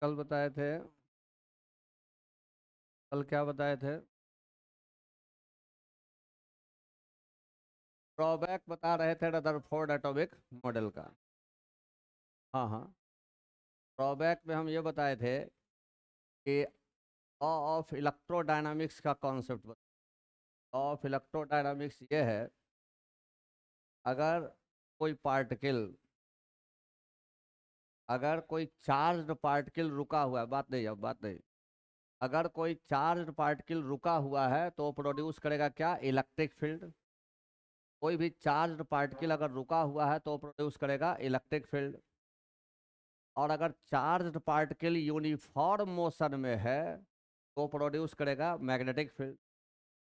कल बताए थे। कल क्या बताए थे? ड्रॉबैक बता रहे थे रदरफोर्ड एटॉमिक मॉडल का। हाँ हाँ। ड्रॉबैक में हम ये बताए थे कि लॉ ऑफ इलेक्ट्रोडायनामिक्स का कॉन्सेप्ट। लॉ ऑफ इलेक्ट्रोडायनामिक्स ये है, अगर कोई पार्टिकल, अगर कोई चार्ज्ड पार्टिकल रुका हुआ है, बात नहीं, अब बात नहीं। अगर कोई चार्ज्ड पार्टिकल रुका हुआ है तो प्रोड्यूस करेगा क्या? Electric field. कोई भी चार्ज्ड पार्टिकल अगर रुका हुआ है तो प्रोड्यूस करेगा इलेक्ट्रिक फील्ड। और अगर चार्ज्ड पार्टिकल यूनिफॉर्म मोशन में है तो प्रोड्यूस करेगा मैग्नेटिक फील्ड।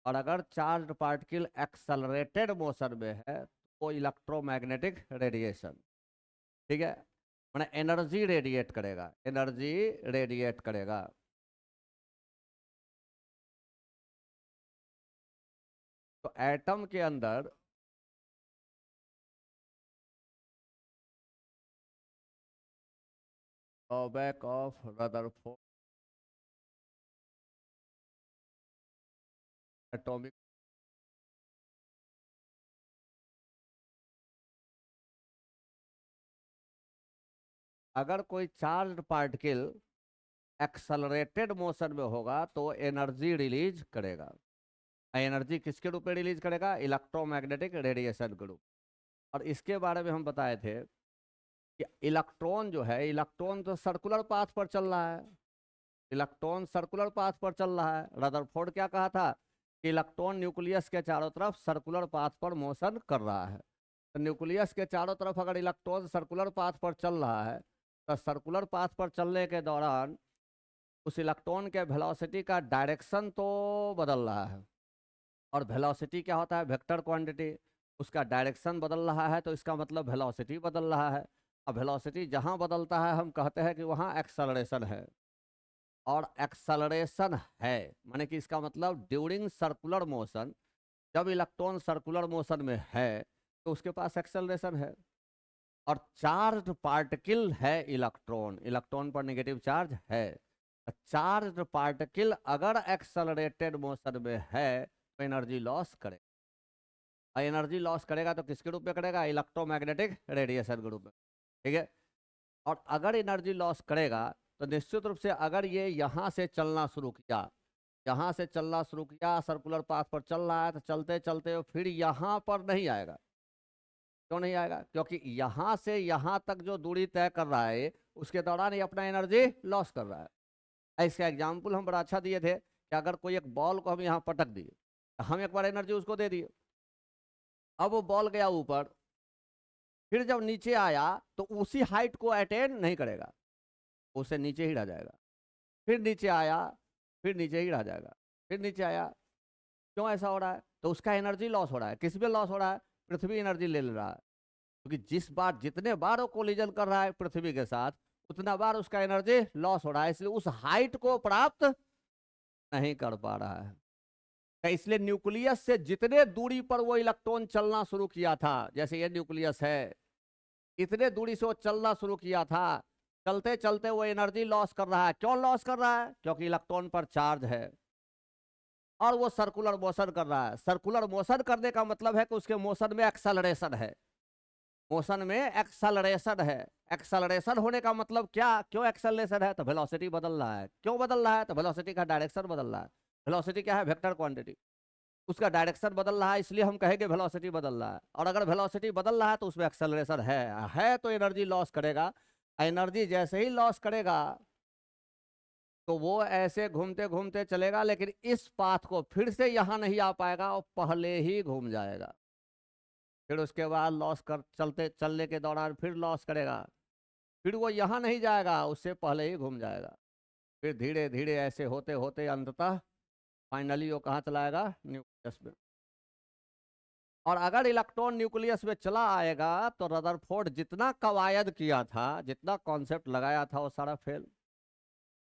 और अगर चार्ज्ड पार्टिकल एक्सेलरेटेड मोशन में है तो इलेक्ट्रोमैग्नेटिक रेडिएशन। ठीक है, मैंने एनर्जी रेडिएट करेगा, एनर्जी रेडिएट करेगा। तो एटम के अंदर ड्रॉबैक ऑफ रदरफोर्ड एटॉमिक, अगर कोई चार्ज्ड पार्टिकल एक्सेलरेटेड मोशन में होगा तो एनर्जी रिलीज करेगा। एनर्जी किसके रूप में रिलीज करेगा? इलेक्ट्रोमैग्नेटिक रेडिएशन के रूप। और इसके बारे में हम बताए थे कि इलेक्ट्रॉन जो है, इलेक्ट्रॉन तो सर्कुलर पाथ पर चल रहा है। इलेक्ट्रॉन सर्कुलर पाथ पर चल रहा है। रदरफोर्ड क्या कहा था कि इलेक्ट्रॉन न्यूक्लियस के चारों तरफ सर्कुलर पाथ पर मोशन कर रहा है। तो न्यूक्लियस के चारों तरफ अगर इलेक्ट्रॉन सर्कुलर पाथ पर चल रहा है तो सर्कुलर पाथ पर चलने के दौरान उस इलेक्ट्रॉन के वेलोसिटी का डायरेक्शन तो बदल रहा है। और वेलोसिटी क्या होता है? Vector quantity. उसका डायरेक्शन बदल रहा है तो इसका मतलब वेलोसिटी बदल रहा है। अब वेलोसिटी जहां बदलता है हम कहते हैं कि वहां एक्सेलरेशन है। और एक्सेलरेशन है माने कि इसका मतलब ड्यूरिंग सर्कुलर मोशन, जब इलेक्ट्रॉन सर्कुलर मोशन में है तो उसके पास एक्सेलरेशन है। और चार्ज पार्टिकल है इलेक्ट्रॉन, इलेक्ट्रॉन पर नेगेटिव चार्ज है। चार्ज पार्टिकल अगर एक्सेलरेटेड मोशन में है तो एनर्जी लॉस करे। और एनर्जी लॉस करेगा तो किसके रूप में करेगा? इलेक्ट्रोमैग्नेटिक रेडिएशन के रूप में। ठीक है। और अगर एनर्जी लॉस करेगा तो निश्चित रूप से अगर ये यहाँ से चलना शुरू किया, यहाँ से चलना शुरू किया, सर्कुलर पाथ पर चल रहा है, तो चलते चलते फिर यहाँ पर नहीं आएगा। क्यों नहीं आएगा? क्योंकि यहाँ से यहाँ तक जो दूरी तय कर रहा है उसके दौरान ये अपना एनर्जी लॉस कर रहा है। इसका एग्जाम्पल हम बड़ा अच्छा दिए थे कि अगर कोई एक बॉल को हम यहाँ पटक दिए, हम एक बार एनर्जी उसको दे दिए, अब वो बॉल गया ऊपर, फिर जब नीचे आया तो उसी हाइट को अटेन नहीं करेगा, उससे नीचे ही रह जाएगा। फिर नीचे आया, फिर नीचे ही रह जाएगा, फिर नीचे आया। क्यों ऐसा हो रहा है? तो उसका एनर्जी लॉस हो रहा है। किस में लॉस हो रहा है? पृथ्वी एनर्जी ले ले रहा है। क्योंकि जिस बार जितने बार वो कोलिजन कर रहा है पृथ्वी के साथ उतना बार उसका एनर्जी लॉस हो रहा है, इसलिए उस हाइट को प्राप्त नहीं कर पा रहा है। तो इसलिए न्यूक्लियस से जितने दूरी पर वो इलेक्ट्रॉन चलना शुरू किया था, जैसे ये न्यूक्लियस है, इतने दूरी से वो चलना शुरू किया था, चलते चलते वो एनर्जी लॉस कर रहा है। क्यों लॉस कर रहा है? क्योंकि इलेक्ट्रॉन पर चार्ज है और वो सर्कुलर मोशन कर रहा है। सर्कुलर मोशन करने का मतलब है कि उसके मोशन में एक्सेलरेशन है। मोशन में एक्सेलरेशन है। एक्सेलरेशन होने का मतलब क्या? क्यों एक्सेलरेशन है? तो वेलोसिटी बदल रहा है। क्यों बदल रहा है? तो वेलोसिटी का डायरेक्शन बदल रहा है। वेलोसिटी क्या है? Vector quantity. उसका डायरेक्शन बदल रहा है, इसलिए हम कहेंगे वेलोसिटी बदल रहा है। और अगर वेलोसिटी बदल रहा है तो उसमें एक्सेलरेशन है तो एनर्जी लॉस करेगा। एनर्जी जैसे ही लॉस करेगा तो वो ऐसे घूमते घूमते चलेगा, लेकिन इस पाथ को फिर से यहां नहीं आ पाएगा और पहले ही घूम जाएगा। फिर उसके बाद लॉस कर चलते चलने के दौरान फिर लॉस करेगा, फिर वो यहाँ नहीं जाएगा, उससे पहले ही घूम जाएगा। फिर धीरे धीरे ऐसे होते होते अंततः फाइनली वो कहाँ चला आएगा? न्यूक्लियस में। और अगर इलेक्ट्रॉन न्यूक्लियस में चला आएगा तो रदरफोर्ड जितना कवायद किया था, जितना कॉन्सेप्ट लगाया था, वो सारा फेल।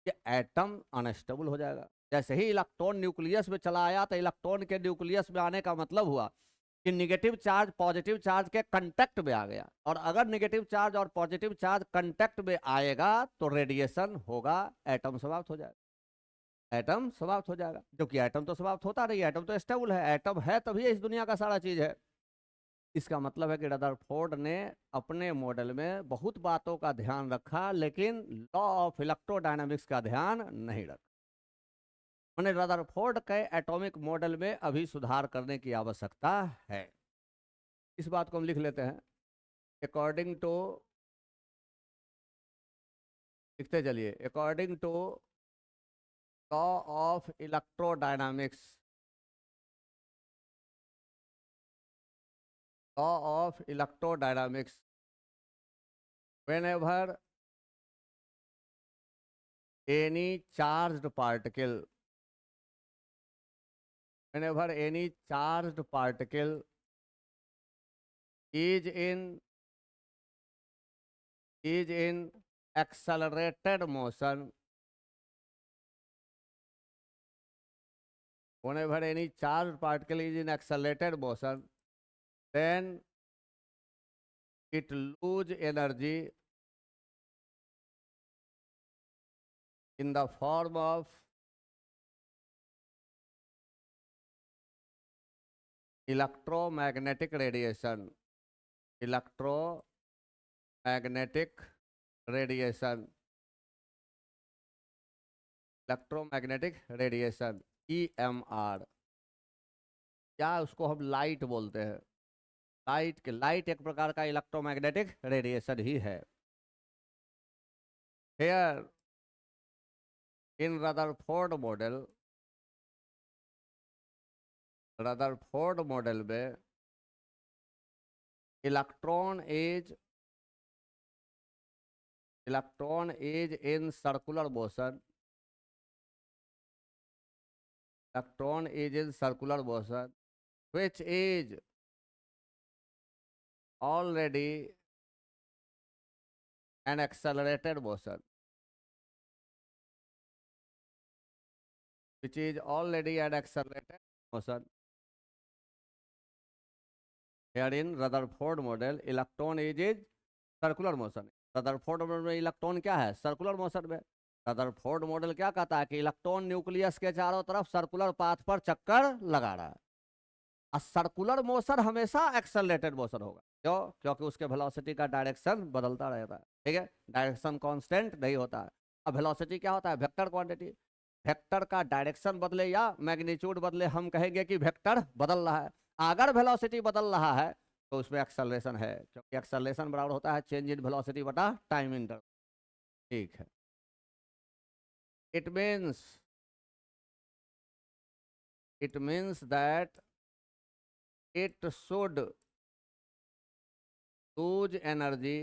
कि एटम अनस्टेबल हो जाएगा। जैसे ही इलेक्ट्रॉन न्यूक्लियस में चला आया तो इलेक्ट्रॉन के न्यूक्लियस में आने का मतलब हुआ कि निगेटिव चार्ज पॉजिटिव चार्ज के कांटेक्ट में आ गया, और अगर निगेटिव चार्ज और पॉजिटिव चार्ज कांटेक्ट में आएगा तो रेडिएशन होगा, एटम समाप्त हो जाएगा, एटम समाप्त हो जाएगा। क्योंकि एटम तो समाप्त होता नहीं, एटम तो स्टेबल है, एटम है तभी इस दुनिया का सारा चीज है। इसका मतलब है कि रदरफोर्ड ने अपने मॉडल में बहुत बातों का ध्यान रखा, लेकिन लॉ ऑफ इलेक्ट्रोडायनामिक्स का ध्यान नहीं रखा। मैंने रदरफोर्ड के एटॉमिक मॉडल में अभी सुधार करने की आवश्यकता है। इस बात को हम लिख लेते हैं। अकॉर्डिंग टू, लिखते चलिए, according to law of electrodynamics, law of electrodynamics, whenever any charged particle, whenever any charged particle is in accelerated motion, whenever any charged particle is in accelerated motion, then it lose energy in the form of electromagnetic radiation, electromagnetic radiation, electromagnetic radiation, EMR, या उसको हम light बोलते हैं। Light एक प्रकार का electromagnetic radiation ही है। Here in Rutherford model में electron is in circular motion, electron is in circular motion which is already an accelerated motion, which is already an accelerated motion. Here in Rutherford model electron is circular motion. Rutherford model में electron क्या है? Circular motion में। Rutherford model क्या कहता है कि electron nucleus के चारों तरफ सर्कुलर पाथ पर चक्कर लगा रहा है। सर्कुलर मोशन हमेशा एक्सेलरेटेड मोशन होगा। क्यों? क्योंकि उसके वेलोसिटी का डायरेक्शन बदलता रहता है। ठीक है, डायरेक्शन कांस्टेंट नहीं होता है। अब वेलोसिटी क्या होता है? Vector quantity. वेक्टर का डायरेक्शन बदले या मैग्नीट्यूड बदले, हम कहेंगे कि वेक्टर बदल रहा है। अगर वेलोसिटी बदल रहा है तो उसमें एक्सेलरेशन है, क्योंकि एक्सेलरेशन बराबर होता है चेंज इन वेलोसिटी बटा टाइम इंटरवल। ठीक है, it means that it should lose energy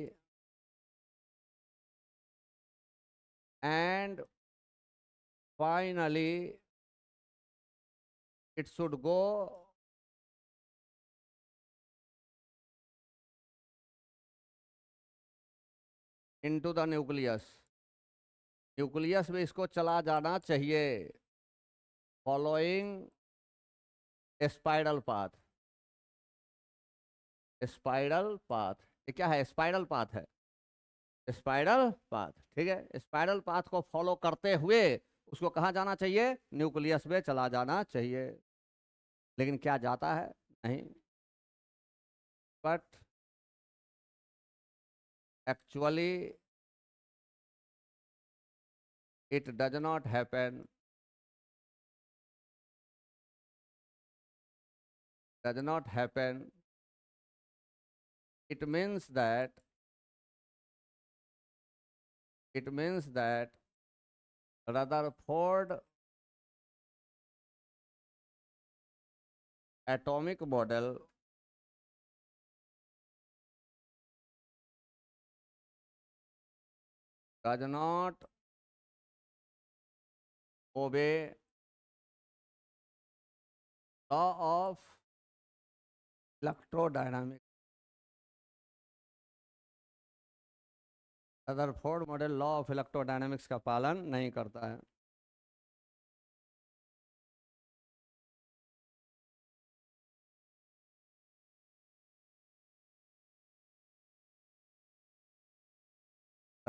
and finally it should go into the nucleus। Nucleus में इसको चला जाना चाहिए following spiral path. Spiral path, ये क्या है? स्पाइरल पाथ है, स्पाइरल पाथ। ठीक है, स्पाइरल पाथ को फॉलो करते हुए उसको कहाँ जाना चाहिए? न्यूक्लियस में चला जाना चाहिए। लेकिन क्या जाता है? नहीं, but actually it does not happen, does not happen। It means that Rutherford atomic model does not obey law of electrodynamics। Rutherford model law of electrodynamics का पालन नहीं करता है।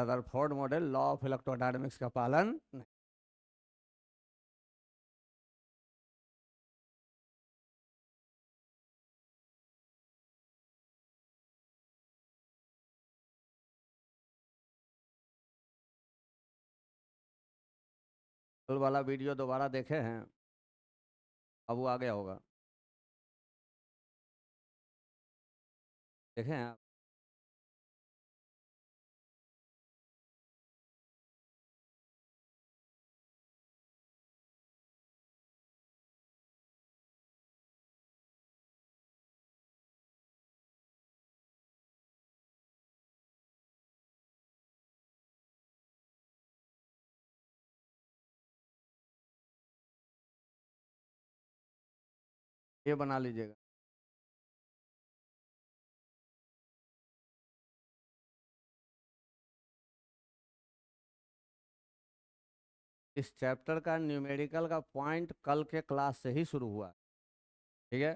Rutherford model law of electrodynamics का पालन नहीं। कल वाला वीडियो दोबारा देखे हैं? अब वो आ गया होगा, देखे हैं आप? ये बना लीजिएगा। इस चैप्टर का न्यूमेरिकल का पॉइंट कल के क्लास से ही शुरू हुआ, ठीक है?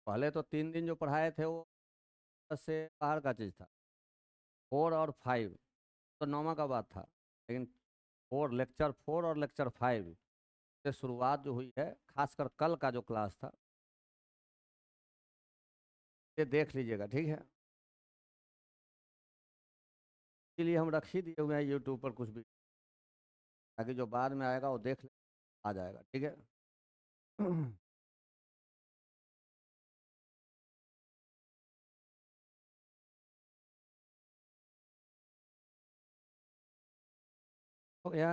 पहले तो 3 दिन जो पढ़ाए थे वो से बाहर का चीज़ था। 4 और 5 तो नौमा का बात था, लेकिन लेक्चर 4 और लेक्चर 5 से शुरुआत जो हुई है, खासकर कल का जो क्लास था, ये देख लीजिएगा, ठीक है? इसलिए हम रख ही दिए हुए हैं यूट्यूब पर कुछ भी, ताकि जो बाद में आएगा वो देख ले, आ जाएगा, ठीक है? हो गया।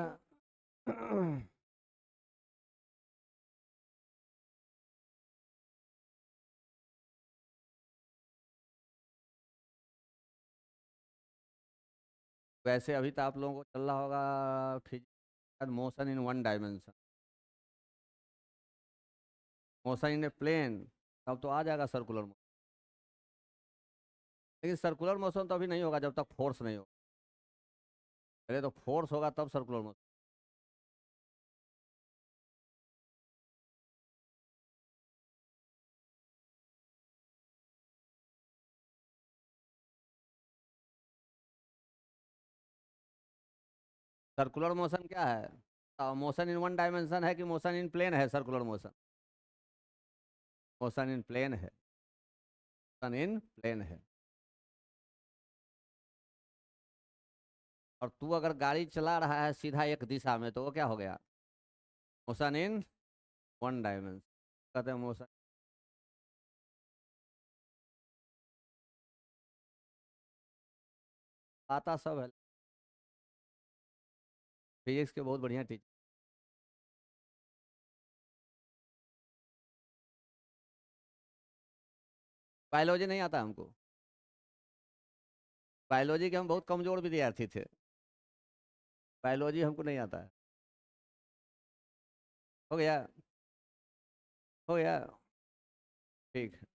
वैसे अभी तो आप लोगों को चल रहा होगा physics motion in one dimension, motion in a plane, तब तो आ जाएगा सर्कुलर मोशन। लेकिन सर्कुलर मोशन तो अभी नहीं होगा जब तक फोर्स नहीं होगा, पहले तो फोर्स होगा तब सर्कुलर मोशन। सर्कुलर मोशन क्या है? मोशन इन वन डायमेंशन है कि मोशन इन प्लेन है? Circular motion motion in plane है, मोशन इन प्लेन है। और तू अगर गाड़ी चला रहा है सीधा एक दिशा में तो वो क्या हो गया? मोशन इन वन डायमेंशन कहते हैं मोशन। आता सब है, फिजिक्स के बहुत बढ़िया टीचर। बायोलॉजी नहीं आता हमको, बायोलॉजी के हम बहुत कमजोर विद्यार्थी थे, बायोलॉजी हमको नहीं आता है। हो गया, हो गया, ठीक है।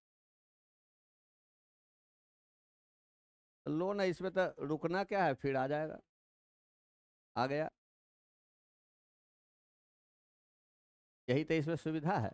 लो ना, इसमें तो रुकना क्या है, फिर आ जाएगा। आ गया, यही तो इसमें सुविधा है।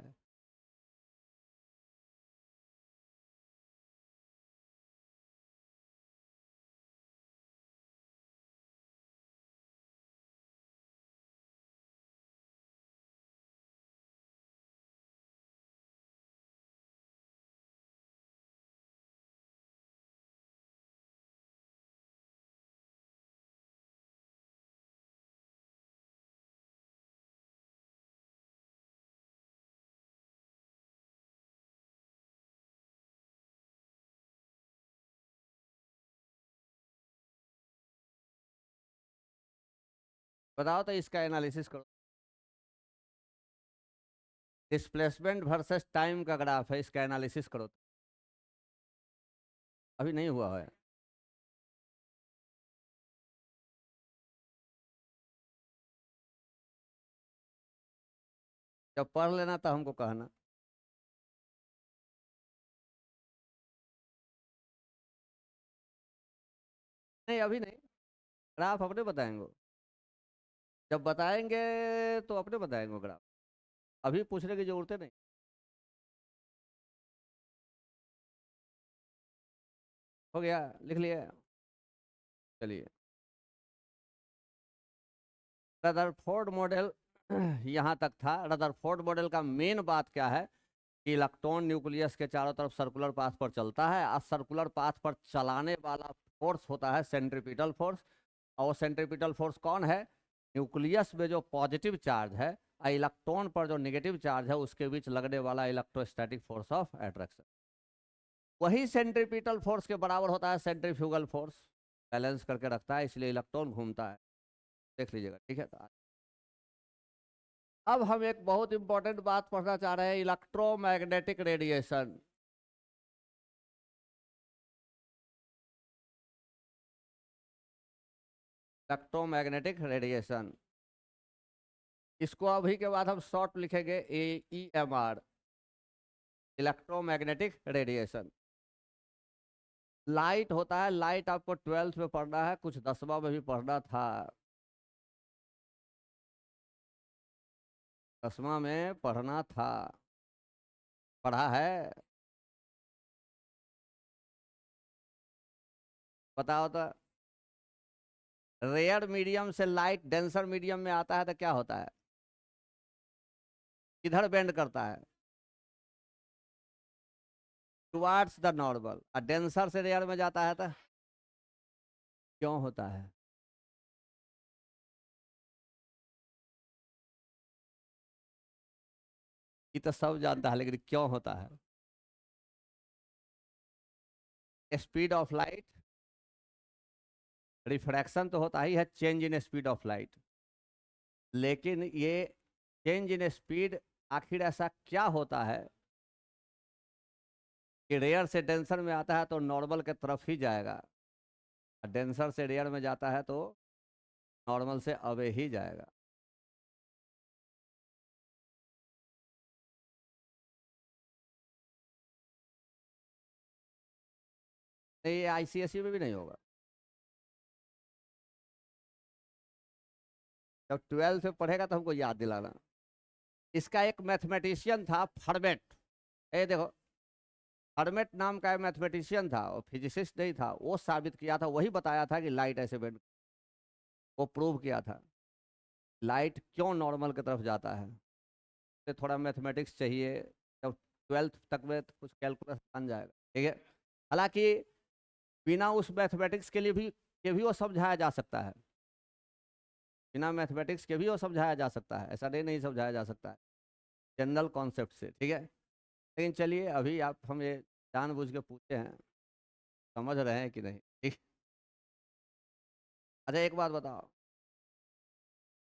बताओ तो इसका एनालिसिस करो। डिस्प्लेसमेंट वर्सेस टाइम का ग्राफ है, इसका एनालिसिस करो। अभी नहीं हुआ है। जब पढ़ लेना तो हमको कहना। नहीं अभी नहीं, ग्राफ अपने बताएंगे। जब बताएंगे तो अपने बताएंगे ग्राफ, अभी पूछने की जरूरत है नहीं। हो गया, लिख लिए। चलिए, रदरफोर्ड मॉडल यहाँ तक था। रदरफोर्ड मॉडल का मेन बात क्या है कि इलेक्ट्रॉन न्यूक्लियस के चारों तरफ सर्कुलर पाथ पर चलता है, और सर्कुलर पाथ पर चलाने वाला फोर्स होता है सेंट्रीपिटल फोर्स। और वो सेंट्रीपिटल फोर्स कौन है? न्यूक्लियस में जो पॉजिटिव चार्ज है और इलेक्ट्रॉन पर जो नेगेटिव चार्ज है उसके बीच लगने वाला इलेक्ट्रोस्टैटिक फोर्स ऑफ अट्रैक्शन। वही सेंट्रीपिटल फोर्स के बराबर होता है सेंट्रीफ्यूगल फोर्स, बैलेंस करके रखता है, इसलिए इलेक्ट्रॉन घूमता है। देख लीजिएगा, ठीक है। तो अब हम एक बहुत इंपॉर्टेंट बात पढ़ना चाह रहे हैं, इलेक्ट्रोमैग्नेटिक रेडिएशन। इलेक्ट्रोमैग्नेटिक रेडिएशन, इसको अभी के बाद हम शॉर्ट लिखेंगे AEMR, इलेक्ट्रोमैग्नेटिक रेडिएशन। लाइट होता है, लाइट आपको 12th में पढ़ना है, कुछ 10वां में भी पढ़ना था। 10वां में पढ़ना था, पढ़ा है? बताओ तो। रेयर मीडियम से लाइट डेंसर मीडियम में आता है तो क्या होता है? किधर बेंड करता है? Towards the normal. और डेंसर से रेयर में जाता है तो क्यों होता है? ये तो सब जानता है, लेकिन क्यों होता है? स्पीड ऑफ लाइट, रिफ्रैक्शन तो होता ही है, change in speed of light. लेकिन ये चेंज इन स्पीड आखिर ऐसा क्या होता है कि रेयर से डेंसर में आता है तो नॉर्मल के तरफ ही जाएगा, डेंसर से रेयर में जाता है तो नॉर्मल से अवे ही जाएगा? नहीं, ये ICSE में भी नहीं होगा। जब 12th में पढ़ेगा तो हमको याद दिलाना। इसका एक मैथमेटिशियन था, फर्मेट। ये देखो, फर्मेट नाम का मैथमेटिशियन था, और फिजिसिस्ट नहीं था। वो साबित किया था, वही बताया था कि लाइट ऐसे बेंड, वो प्रूव किया था लाइट क्यों नॉर्मल की तरफ जाता है। तो थोड़ा मैथमेटिक्स चाहिए, जब 12th तक में तो कुछ कैलकुलस बन जाएगा, ठीक है। हालांकि बिना उस मैथमेटिक्स के भी वो समझाया जा सकता है, बिना मैथमेटिक्स के भी वो समझाया जा सकता है, ऐसा नहीं समझाया जा सकता है जनरल कॉन्सेप्ट से, ठीक है। लेकिन चलिए, अभी आप हम ये जानबूझ के पूछे हैं, समझ रहे हैं कि नहीं, ठीक। अच्छा, एक बात बताओ,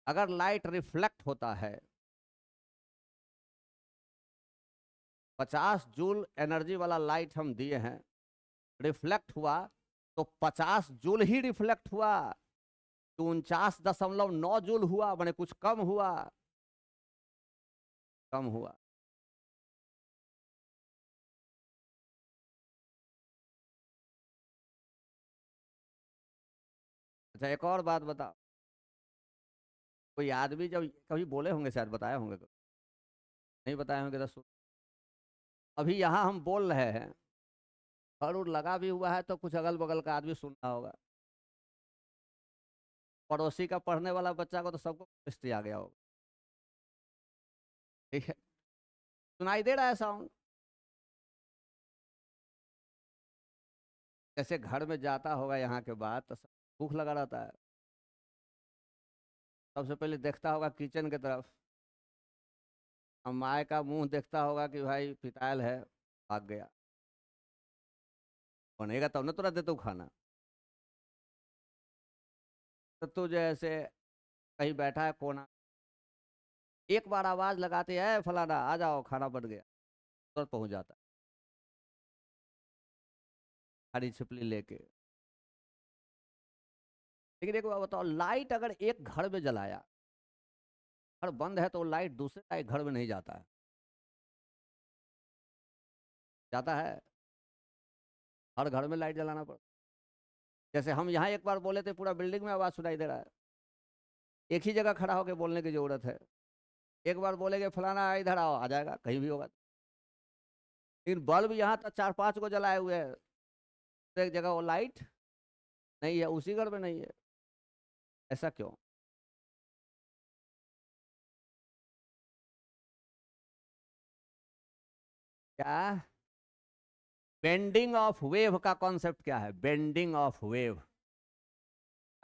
अगर लाइट रिफ्लेक्ट होता है, 50 जूल एनर्जी वाला लाइट हम दिए हैं, रिफ्लेक्ट हुआ तो 50 जूल ही रिफ्लेक्ट हुआ, तो 49.9 जूल हुआ, मैंने कुछ कम हुआ? कम हुआ। अच्छा, एक और बात बताओ, कोई आदमी जब कभी बोले होंगे, शायद बताए होंगे, नहीं बताए होंगे तो अभी यहाँ हम बोल रहे हैं, और उड़ लगा भी हुआ है, तो कुछ अगल बगल का आदमी सुन रहा होगा, पड़ोसी का पढ़ने वाला बच्चा को तो सबको हिस्ट्री आ गया होगा, ठीक है। सुनाई दे रहा है साउंड? जैसे घर में जाता होगा यहाँ के बाद तो भूख लगा रहता है, सबसे पहले देखता होगा किचन की तरफ, और माए का मुंह देखता होगा कि भाई पिटायल है, भाग गया, बनेगा तब ना तुरंत दे तू खाना। तो तू जैसे कहीं बैठा है कोना, एक बार आवाज लगाते है फलाना आ जाओ खाना बन गया, तुरंत पहुंच जाता है, हरी छिपली लेके। लेकिन एक बात बताओ, लाइट अगर एक घर में जलाया, घर बंद है, तो लाइट दूसरे एक घर में नहीं जाता है? जाता है, हर घर में लाइट जलाना पड़ता। जैसे हम यहाँ एक बार बोले थे, पूरा बिल्डिंग में आवाज सुनाई दे रहा है, एक ही जगह खड़ा होकर बोलने की जरूरत है। एक बार बोलेगे फलाना इधर आओ, आ जाएगा, कहीं भी होगा। लेकिन बल्ब यहाँ तक 4-5 को जलाए हुए हैं, तो एक जगह वो लाइट नहीं है, उसी घर में नहीं है, ऐसा क्यों? क्या? बेंडिंग ऑफ वेव का कॉन्सेप्ट क्या है? बेंडिंग ऑफ वेव,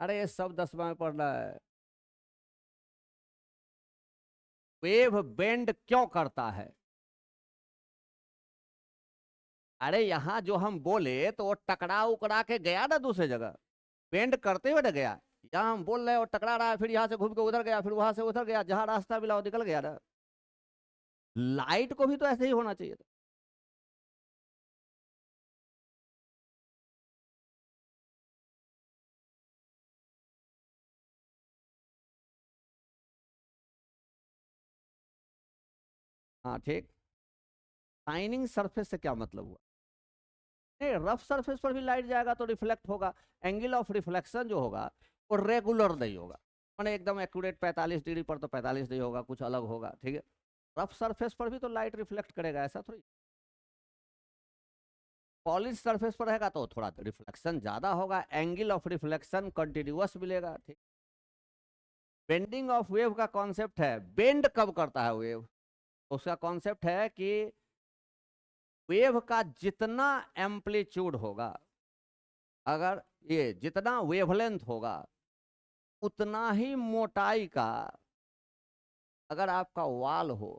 अरे ये सब 10वां में पढ़ रहा है। वेव बेंड क्यों करता है? अरे यहां जो हम बोले तो वो टकरा उकड़ा के गया ना दूसरे जगह, बेंड करते हुए ना गया। यहाँ हम बोल रहे हैं वो टकरा रहा है, फिर यहाँ से घूम के उधर गया, फिर वहां से उधर गया, जहां रास्ता मिला वो निकल गया ना। लाइट को भी तो ऐसे ही होना चाहिए था। हाँ ठीक। शाइनिंग सरफेस से क्या मतलब हुआ? नहीं, रफ सरफेस पर भी लाइट जाएगा तो रिफ्लेक्ट होगा। एंगल ऑफ रिफ्लेक्शन जो होगा वो रेगुलर नहीं होगा, मैंने एकदम एक्यूरेट 45 डिग्री पर तो 45 नहीं होगा, कुछ अलग होगा, ठीक है। रफ सरफेस पर भी तो लाइट रिफ्लेक्ट करेगा, ऐसा थोड़ी। पॉलिश सरफेस पर रहेगा तो थोड़ा रिफ्लेक्शन ज्यादा होगा, एंगल ऑफ रिफ्लेक्शन कंटिन्यूअस मिलेगा, ठीक। बेंडिंग ऑफ वेव का कॉन्सेप्ट है, बेंड कब करता है वेव, उसका कॉन्सेप्ट है कि वेव का जितना एम्पलीट्यूड होगा, अगर ये जितना वेवलेंथ होगा उतना ही मोटाई का, अगर आपका वाल हो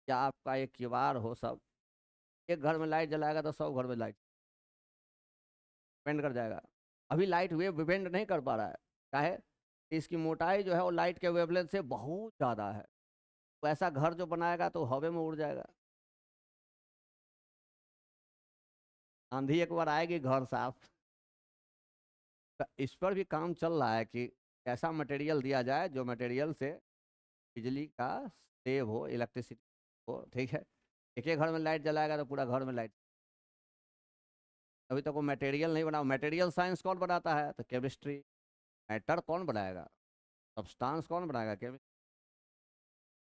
या आपका एक किवाड़ हो, सब एक घर में लाइट जलाएगा तो सब घर में लाइट बेंड कर जाएगा। अभी लाइट वेव बेंड नहीं कर पा रहा है, क्या है? इसकी मोटाई जो है वो लाइट के वेवलेंथ से बहुत ज्यादा है, तो ऐसा घर जो बनाएगा तो हवा में उड़ जाएगा। आंधी एक बार आएगी घर साफ। तो इस पर भी काम चल रहा है कि ऐसा मटेरियल दिया जाए जो मटेरियल से बिजली का सेव हो, इलेक्ट्रिसिटी हो, ठीक है। एक एक घर में लाइट जलाएगा तो पूरा घर में लाइट। अभी तक वो मटेरियल नहीं बना, मटेरियल साइंस कौन बनाता है? तो केमिस्ट्री। मैटर कौन बनाएगा? सब्सटेंस कौन बनाएगा? केमिस्ट्री।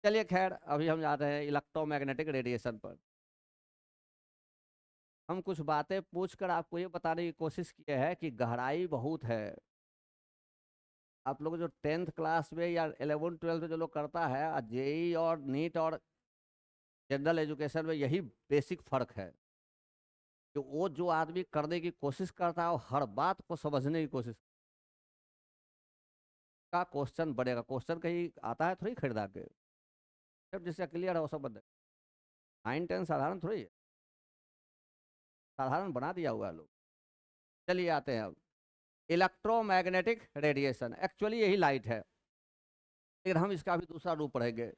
चलिए खैर, अभी हम जाते हैं इलेक्ट्रोमैग्नेटिक रेडिएशन पर। हम कुछ बातें पूछकर आपको ये बताने की कोशिश की है कि गहराई बहुत है। आप लोग जो 10th क्लास में या 11th 12th में जो लोग करता है, जेई और नीट और जनरल एजुकेशन में यही बेसिक फर्क है कि वो जो आदमी करने की कोशिश करता है वो हर बात को समझने की कोशिश का क्वेश्चन बनेगा। क्वेश्चन कहीं आता है थोड़ी खरीदा के, जब जिससे क्लियर है वो सब बने। 9 10 साधारण थोड़ी है, साधारण बना दिया हुआ है लोग। चलिए आते हैं अब इलेक्ट्रोमैग्नेटिक रेडिएशन, एक्चुअली यही लाइट है, लेकिन हम इसका भी दूसरा रूप पढ़ेंगे।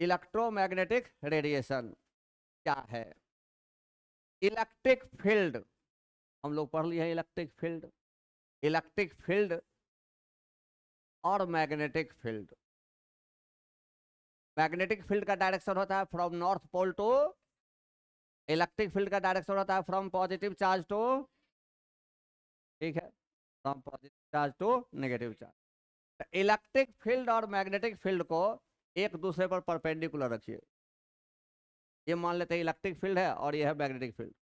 इलेक्ट्रोमैग्नेटिक रेडिएशन क्या है? इलेक्ट्रिक फील्ड, हम लोग पढ़ लिए हैं इलेक्ट्रिक फील्ड। इलेक्ट्रिक फील्ड और मैग्नेटिक फील्ड। मैग्नेटिक फील्ड का डायरेक्शन होता है from north pole to, electric field का डायरेक्शन होता है फ्रॉम पॉजिटिव चार्ज टू, ठीक है, from positive charge to negative charge. Electric field और मैग्नेटिक फील्ड को एक दूसरे पर परपेंडिकुलर रखिए। ये मान लेते हैं इलेक्ट्रिक फील्ड है और ये है मैग्नेटिक फील्ड।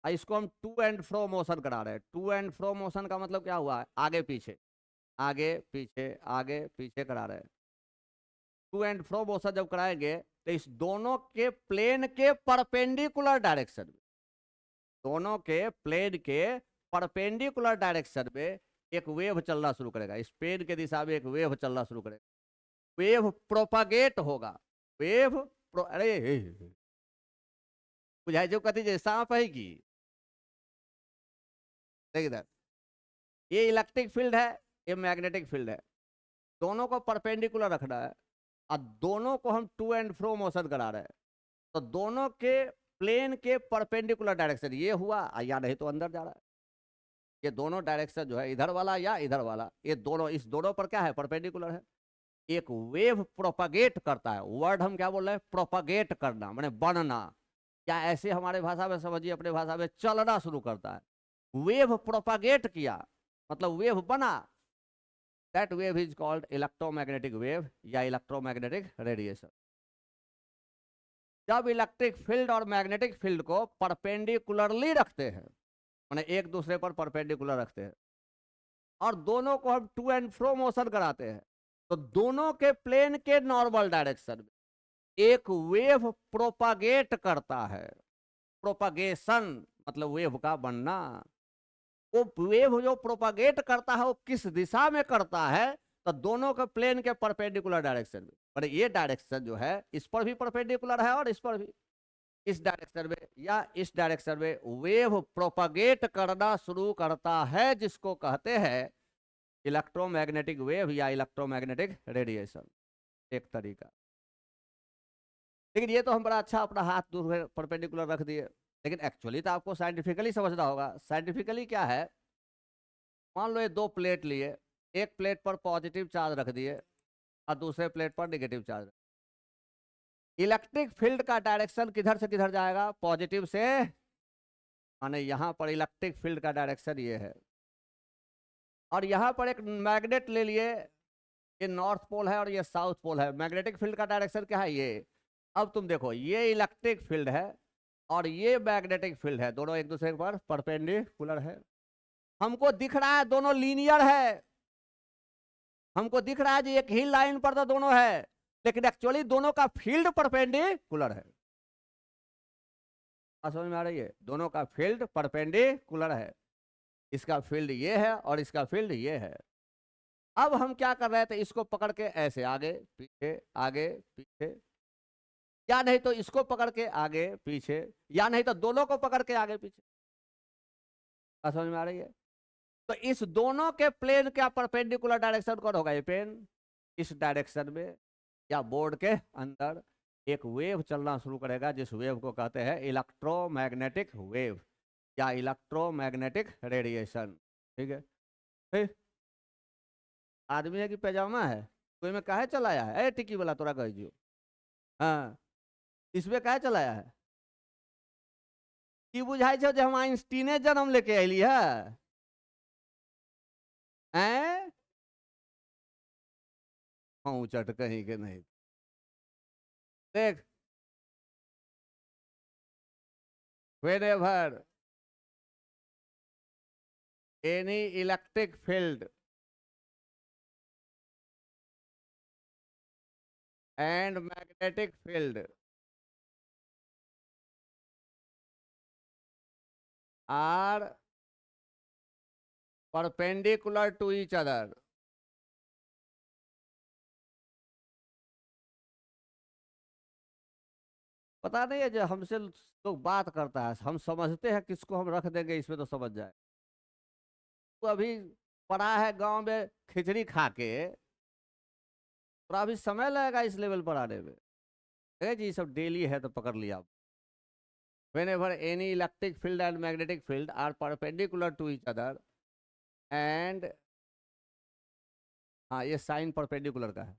इसको हम टू एंड फ्रो मोशन करा रहे हैं। टू एंड फ्रो मोशन का मतलब क्या हुआ है? आगे पीछे, आगे पीछे, आगे पीछे करा रहे हैं। टू एंड फ्रो मोशन जब कराएंगे तो इस दोनों के प्लेन के परपेंडिकुलर डायरेक्शन में, दोनों के प्लेन के परपेंडिकुलर डायरेक्शन में एक वेव चलना शुरू करेगा। इस पेन के दिशा में एक वेव चलना शुरू करेगा, वेव प्रोपागेट होगा। वेव अरे बुझाई जो कहती है सांप है कि देख इधर, ये इलेक्ट्रिक फील्ड है, ये मैग्नेटिक फील्ड है, दोनों को परपेंडिकुलर रखना है और दोनों को हम टू एंड फ्रो मोशन करा रहे हैं। तो दोनों के प्लेन के परपेंडिकुलर डायरेक्शन ये हुआ, या नहीं तो अंदर जा रहा है। ये दोनों डायरेक्शन जो है इधर वाला या इधर वाला, ये दोनों, इस दोनों पर क्या है? परपेंडिकुलर है। एक वेव प्रोपागेट करता है, वर्ड हम क्या बोल रहे हैं? प्रोपागेट करना माने बढ़ना, या ऐसे हमारे भाषा में समझिए, अपने भाषा में चलना शुरू करता है। वेव प्रोपागेट किया मतलब वेव बना, that wave is called electromagnetic wave या इलेक्ट्रोमैग्नेटिक रेडिएशन। जब इलेक्ट्रिक फील्ड और मैग्नेटिक फील्ड को परपेंडिकुलरली रखते हैं माने एक दूसरे पर परपेंडिकुलर रखते हैं और दोनों को हम टू एंड फ्रो मोशन कराते हैं, तो दोनों के प्लेन के नॉर्मल डायरेक्शन में एक वेव प्रोपागेट करता है। प्रोपागेशन मतलब वेव का बनना। वो वेव जो प्रोपागेट करता है वो किस दिशा में करता है, तो दोनों के प्लेन के परपेंडिकुलर डायरेक्शन में। पर ये डायरेक्शन जो है इस पर भी परपेंडिकुलर है और इस पर भी, इस डायरेक्शन में या इस डायरेक्शन में वेव प्रोपागेट करना शुरू करता है, जिसको कहते हैं इलेक्ट्रोमैग्नेटिक वेव या इलेक्ट्रोमैग्नेटिक रेडिएशन, एक तरीका। लेकिन ये तो हम बड़ा अच्छा अपना हाथ दूर परपेंडिकुलर रख दिए, लेकिन एक्चुअली तो आपको साइंटिफिकली समझना होगा। साइंटिफिकली क्या है, मान लो ये दो प्लेट लिए, एक प्लेट पर पॉजिटिव चार्ज रख दिए और दूसरे प्लेट पर नेगेटिव चार्ज। इलेक्ट्रिक फील्ड का डायरेक्शन किधर से किधर जाएगा, पॉजिटिव से, माने यहां पर इलेक्ट्रिक फील्ड का डायरेक्शन ये है। और यहां पर एक मैग्नेट ले लिए, ये नॉर्थ पोल है और ये साउथ पोल है, मैग्नेटिक फील्ड का डायरेक्शन क्या है ये। अब तुम देखो ये इलेक्ट्रिक फील्ड है और ये मैग्नेटिक फील्ड है, दोनों एक दूसरे पर परपेंडिकुलर है। हमको दिख रहा है दोनों लीनियर है, हमको दिख रहा है जी एक ही लाइन पर तो दोनों है, लेकिन एक्चुअली दोनों का फील्ड परपेंडिकुलर है। समझ में आ रही है, दोनों का फील्ड परपेंडिकुलर है। इसका फील्ड ये है और इसका फील्ड ये है। अब हम क्या कर रहे थे, इसको पकड़ के ऐसे आगे पीछे, या नहीं तो इसको पकड़ के आगे पीछे, या नहीं तो दोनों को पकड़ के आगे पीछे। समझ में आ रही है। तो इस दोनों के प्लेन का परपेंडिकुलर डायरेक्शन कौन होगा, ये पेन। इस डायरेक्शन में या बोर्ड के अंदर एक वेव चलना शुरू करेगा, जिस वेव को कहते हैं इलेक्ट्रोमैग्नेटिक वेव या इलेक्ट्रोमैग्नेटिक रेडिएशन। ठीक है, फिर आदमी है कि पैजामा है, कोई में काहे चलाया है, ए टिकी वाला तोरा कह दियो। हाँ, इसमें काहे चलाया है, की बुझाई छो जे हम आइंस्टीने जन्म लेके अली है हैं। हाँ चट कहीं के नहीं। देख, whenever any electric field and magnetic field are perpendicular to each other, पता नहीं है जो हमसे लोग बात करता है, हम समझते हैं किसको हम रख देंगे इसमें तो समझ जाए। तो अभी पड़ा है गांव में खिचड़ी खा के, तो अभी समय लगेगा इस लेवल पर आने में। जी सब डेली है तो पकड़ लिया। Whenever any electric field and magnetic field are perpendicular to each other and, हाँ ये साइन परपेंडिकुलर का है,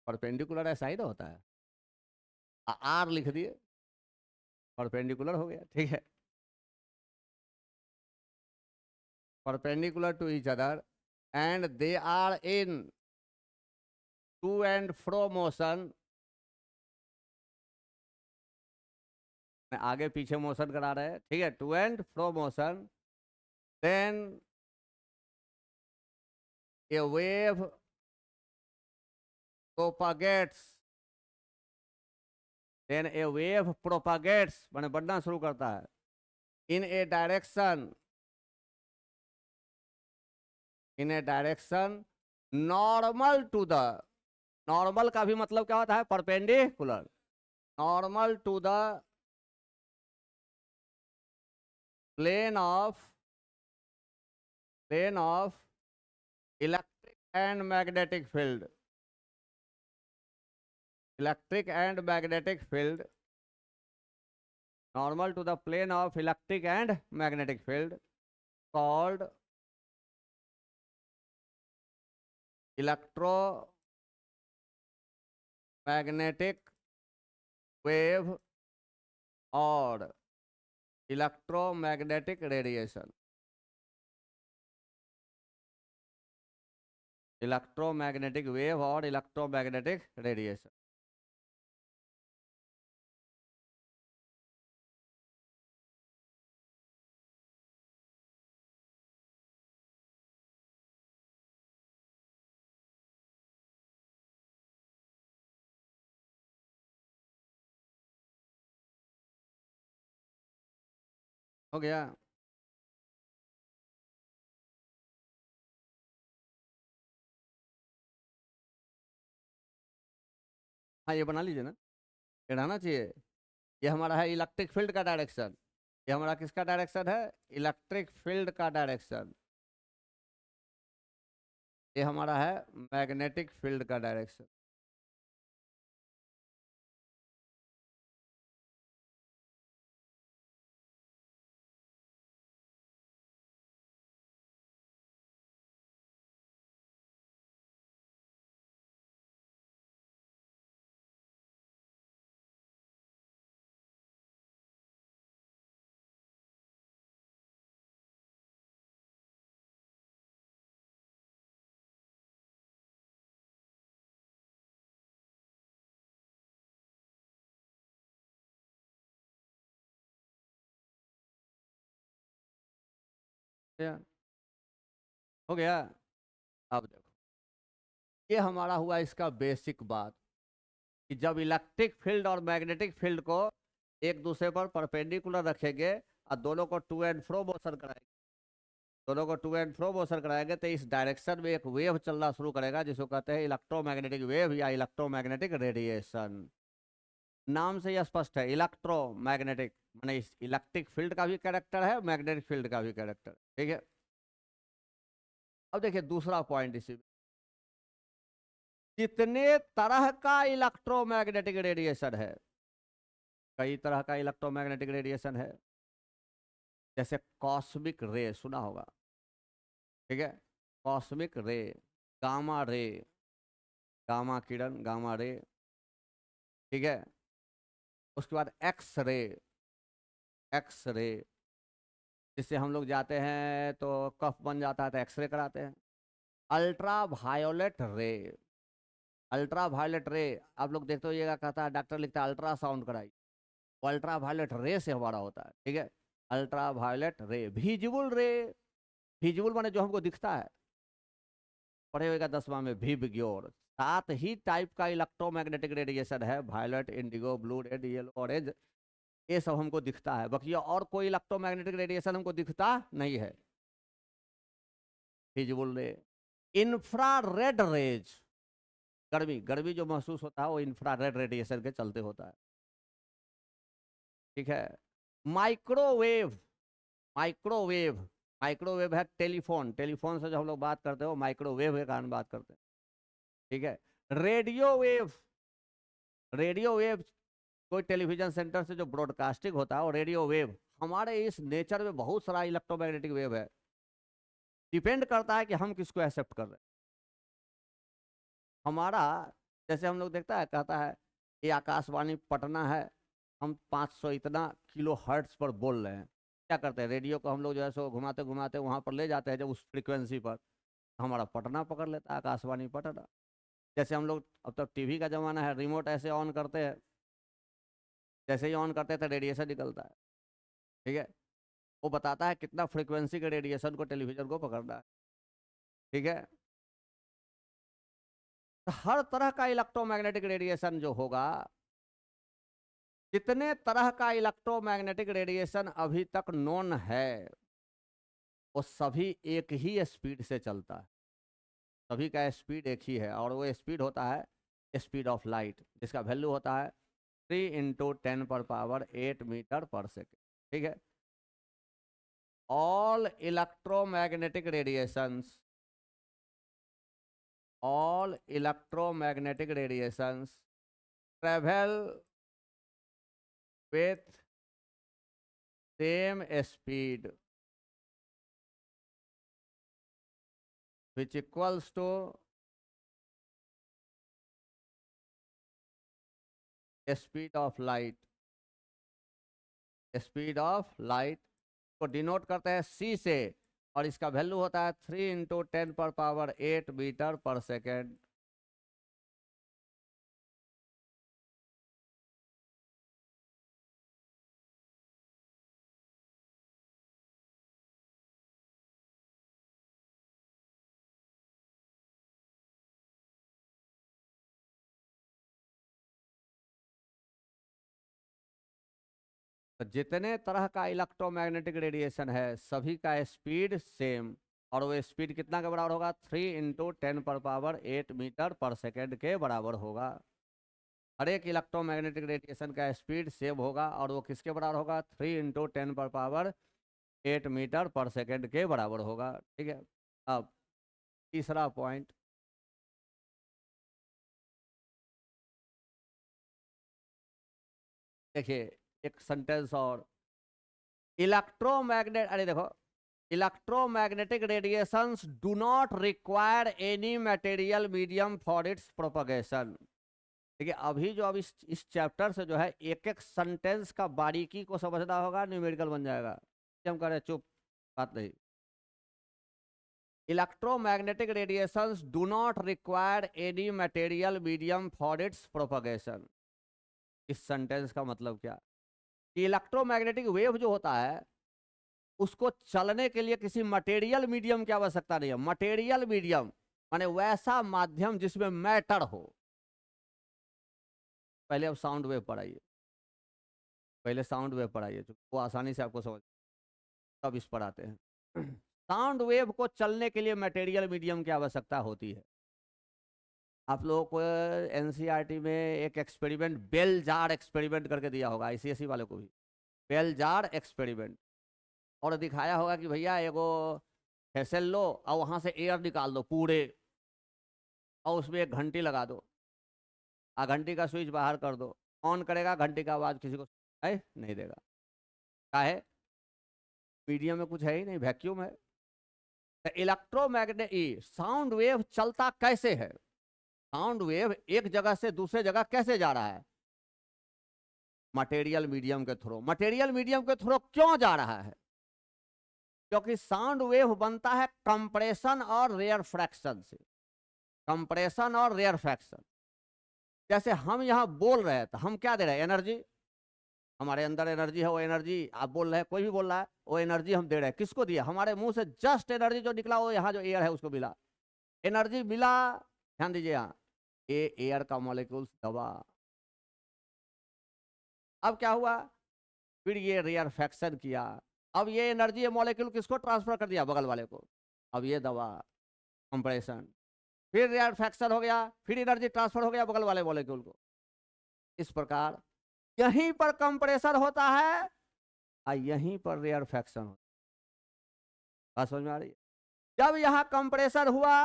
परपेंडिकुलर है साइन होता है, आर लिख दिए, परपेंडिकुलर हो गया। ठीक है, perpendicular to each other and they are in to and fro motion, आगे पीछे मोशन करा रहे हैं। ठीक है, to and fro motion, then a wave propagates, then a wave propagates माने बढ़ना शुरू करता है in a direction, in a direction normal to the, normal का भी मतलब क्या होता है, perpendicular, normal to the plane of electric and magnetic field, electric and magnetic field, normal to the plane of electric and magnetic field called electromagnetic wave or electromagnetic radiation, electromagnetic wave or electromagnetic radiation। हो गया। हाँ ये बना लीजिए ना, ये रहना चाहिए। ये हमारा है इलेक्ट्रिक फील्ड का डायरेक्शन। ये हमारा किसका डायरेक्शन है? इलेक्ट्रिक फील्ड का डायरेक्शन। ये हमारा है मैग्नेटिक फील्ड का डायरेक्शन। या, हो गया। अब देखो, ये हमारा हुआ इसका बेसिक बात, कि जब इलेक्ट्रिक फील्ड और मैग्नेटिक फील्ड को एक दूसरे पर परपेंडिकुलर रखेंगे और दोनों को टू एंड फ्रो मोशन कराएंगे, दोनों को टू एंड फ्रो मोशन कराएंगे, तो इस डायरेक्शन में एक वेव चलना शुरू करेगा, जिसको कहते हैं इलेक्ट्रोमैग्नेटिक वेव या इलेक्ट्रोमैग्नेटिक रेडिएशन। नाम से यह स्पष्ट है, इलेक्ट्रोमैग्नेटिक माने इस इलेक्ट्रिक फील्ड का भी कैरेक्टर है, मैग्नेटिक फील्ड का भी कैरेक्टर, ठीक है। अब देखिए दूसरा पॉइंट इसी में, कितने तरह का इलेक्ट्रोमैग्नेटिक रेडिएशन है? कई तरह का इलेक्ट्रोमैग्नेटिक रेडिएशन है। जैसे कॉस्मिक रे सुना होगा, ठीक है। कॉस्मिक रे, गामा रे, गामा किरण, गामा रे, ठीक है। उसके बाद एक्स रे, एक्स रे, जिससे हम लोग जाते हैं तो कफ बन जाता है तो एक्सरे कराते हैं। अल्ट्रा वायोलेट रे, अल्ट्रा वायलेट रे, आप लोग देखते होइएगा, कहता है डॉक्टर लिखता है अल्ट्रासाउंड कराई, वो अल्ट्रा वायलेट रे से हमारा होता है, ठीक है। अल्ट्रा वायलेट रे, विजिबल रे, विजिबल माने जो हमको दिखता है, पढ़े होगा 10वां में विबग्योर। सात ही टाइप का इलेक्ट्रोमैग्नेटिक रेडिएशन है, violet, indigo, blue, red, yellow, orange, ये सब हमको दिखता है। बाकी और कोई इलेक्ट्रोमैग्नेटिक रेडिएशन हमको दिखता नहीं है। विजिबल रे, इंफ्रारेड रेज, गर्मी, गर्मी जो महसूस होता है वो इंफ्रारेड रेडिएशन के चलते होता है, ठीक है। माइक्रोवेव, माइक्रोवेव, माइक्रोवेव है टेलीफोन, टेलीफोन से जो हम लोग बात करते हो माइक्रोवेव के कारण बात करते हैं, ठीक है। रेडियो वेव, रेडियो वेव कोई टेलीविजन सेंटर से जो ब्रॉडकास्टिंग होता है वो रेडियो वेव। हमारे इस नेचर में बहुत सारा इलेक्ट्रोमैग्नेटिक वेव है, डिपेंड करता है कि हम किसको एक्सेप्ट कर रहे हैं। हमारा, जैसे हम लोग देखता है, कहता है ये आकाशवाणी पटना है, हम 500 इतना किलो हर्ट्ज पर बोल रहे हैं, क्या करते हैं, रेडियो को हम लोग जो है सो घुमाते घुमाते वहां पर ले जाते हैं, जब उस फ्रीक्वेंसी पर हमारा पटना पकड़ लेता है, आकाशवाणी पटना। जैसे हम लोग, अब तक टीवी का जमाना है, रिमोट ऐसे ऑन करते हैं, जैसे ही ऑन करते हैं तो रेडिएशन निकलता है, ठीक है। वो बताता है कितना फ्रीक्वेंसी के रेडिएशन को टेलीविजन को पकड़ना है, ठीक है। तो हर तरह का इलेक्ट्रोमैग्नेटिक रेडिएशन जो होगा, जितने तरह का इलेक्ट्रोमैग्नेटिक रेडिएशन अभी तक नोन है, वो सभी एक ही स्पीड से चलता है, सभी का स्पीड एक ही है, और वो स्पीड होता है स्पीड ऑफ लाइट, जिसका वैल्यू होता है 3 × 10⁻⁸ मीटर पर सेकेंड, ठीक है। all electromagnetic radiations, all electromagnetic radiations travel with same speed, which equals to speed of light, speed of light को डिनोट करते हैं c से, और इसका वैल्यू होता है 3 × 10⁻⁸ मीटर पर सेकेंड। तो जितने तरह का इलेक्ट्रोमैग्नेटिक रेडिएशन है सभी का स्पीड सेम, और वो स्पीड कितना के बराबर होगा? 3 × 10⁻⁸ मीटर पर सेकेंड के बराबर होगा। हर एक इलेक्ट्रोमैग्नेटिक रेडिएशन का स्पीड सेम होगा और वो किसके बराबर होगा? 3 × 10⁻⁸ मीटर पर सेकेंड के बराबर होगा। ठीक है। अब तीसरा पॉइंट, देखिए एक सेंटेंस और, इलेक्ट्रोमैग्नेट, अरे देखो, electromagnetic radiations do not require any material medium for its propagation. देखिए अभी जो अब इस चैप्टर से जो है एक एक सेंटेंस का बारीकी को समझना होगा, न्यूमेरिकल बन जाएगा। हम कह रहे चुप, बात नहीं। Electromagnetic radiations do not require any material medium for its propagation. इस सेंटेंस का मतलब क्या? कि इलेक्ट्रोमैग्नेटिक वेव जो होता है उसको चलने के लिए किसी मटेरियल मीडियम की आवश्यकता नहीं है। मटेरियल मीडियम माने वैसा माध्यम जिसमें मैटर हो। पहले अब साउंड वेव पढ़ाइए, पहले साउंड वेव पढ़ाइए, वो आसानी से आपको समझ, तब इस पर आते हैं। साउंड वेव को चलने के लिए मटेरियल मीडियम की आवश्यकता होती है। आप लोगों को एनसीईआरटी में एक एक्सपेरिमेंट, बेल जार एक्सपेरिमेंट करके दिया होगा, आईसीएसई वाले को भी, बेल जार एक्सपेरिमेंट, और दिखाया होगा कि भैया एगो हेसल लो और वहां से एयर निकाल दो पूरे, और उसमें एक घंटी लगा दो, घंटी का स्विच बाहर कर दो, ऑन करेगा, घंटी का आवाज किसी को नहीं देगा। क्या है? मीडियम में कुछ है ही नहीं, वैक्यूम है। इलेक्ट्रोमैग्नेटिक साउंड वेव चलता कैसे है? साउंड वेव एक जगह से दूसरे जगह कैसे जा रहा है? मटेरियल मीडियम के थ्रू। मटेरियल मीडियम के थ्रू क्यों जा रहा है? क्योंकि साउंड वेव बनता है कंप्रेशन और रेयर फ्रैक्शन से। कंप्रेशन और रेयर फ्रैक्शन, जैसे हम यहां बोल रहे हैं तो हम क्या दे रहे हैं? एनर्जी। हमारे अंदर एनर्जी है, वो एनर्जी आप बोल रहे हैं, कोई भी बोल रहा है, वो एनर्जी हम दे रहे हैं। किसको दिया? हमारे मुंह से जस्ट एनर्जी जो निकला वो यहाँ जो एयर है उसको मिला, एनर्जी मिला। ध्यान दीजिए, यहाँ ये एयर का मॉलिक्यूल्स दबा। अब क्या हुआ? फिर ये रेयर फ्रैक्शन किया। अब ये एनर्जी, ये मॉलिक्यूल किसको ट्रांसफर कर दिया? बगल वाले को। अब ये दबा, कंप्रेशन, फिर रेयर फ्रैक्शन हो गया, फिर एनर्जी ट्रांसफर हो गया बगल वाले मॉलिक्यूल को। इस प्रकार यहीं पर कंप्रेशन होता है और यहीं पर रेयर फ्रैक्शन होता है। बात समझ में आ रही है? जब यहां कंप्रेशन हुआ,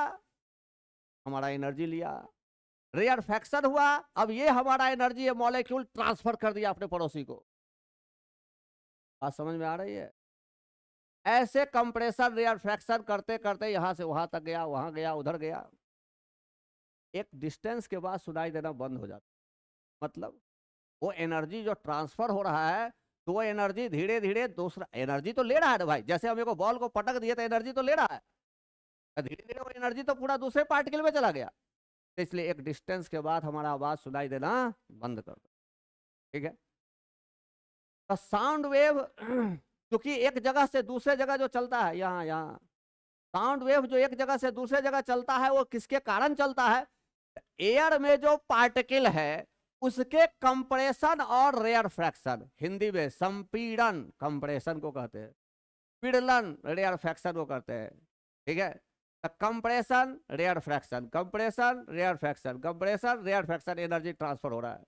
हमारा एनर्जी लिया, रेयर फ्रैक्शन हुआ, अब ये हमारा एनर्जी, ये मॉलिक्यूल ट्रांसफर कर दिया अपने पड़ोसी को। बात समझ में आ रही है? ऐसे कंप्रेशन रेयर फ्रैक्शन करते करते यहां से वहां तक गया, वहां गया, उधर गया। एक डिस्टेंस के बाद सुनाई देना बंद हो जाता। मतलब वो एनर्जी जो ट्रांसफर हो रहा है, तो वो एनर्जी धीरे धीरे दूसरा एनर्जी तो ले रहा है ना भाई। जैसे हम एक बॉल को पटक दिए तो एनर्जी तो ले रहा है, धीरे धीरे वो एनर्जी तो पूरा दूसरे पार्टिकल में चला गया। तो इसलिए एक डिस्टेंस के बाद हमारा आवाज सुनाई देना बंद कर दो। ठीक है? तो साउंड वेव क्योंकि एक जगह से दूसरे जगह जो चलता है, यहाँ यहाँ साउंड वेव जो एक जगह से दूसरे जगह चलता है, वो किसके कारण चलता है? एयर में जो पार्टिकल है उसके कंप्रेशन और रेयर फ्रैक्शन, हिंदी में संपीड़न कंप्रेशन को कहते हैं, पीड़लन रेयर फ्रैक्शन को कहते हैं। ठीक है? Compression rarefaction, compression rarefaction, compression rarefaction, energy transfer हो रहा है।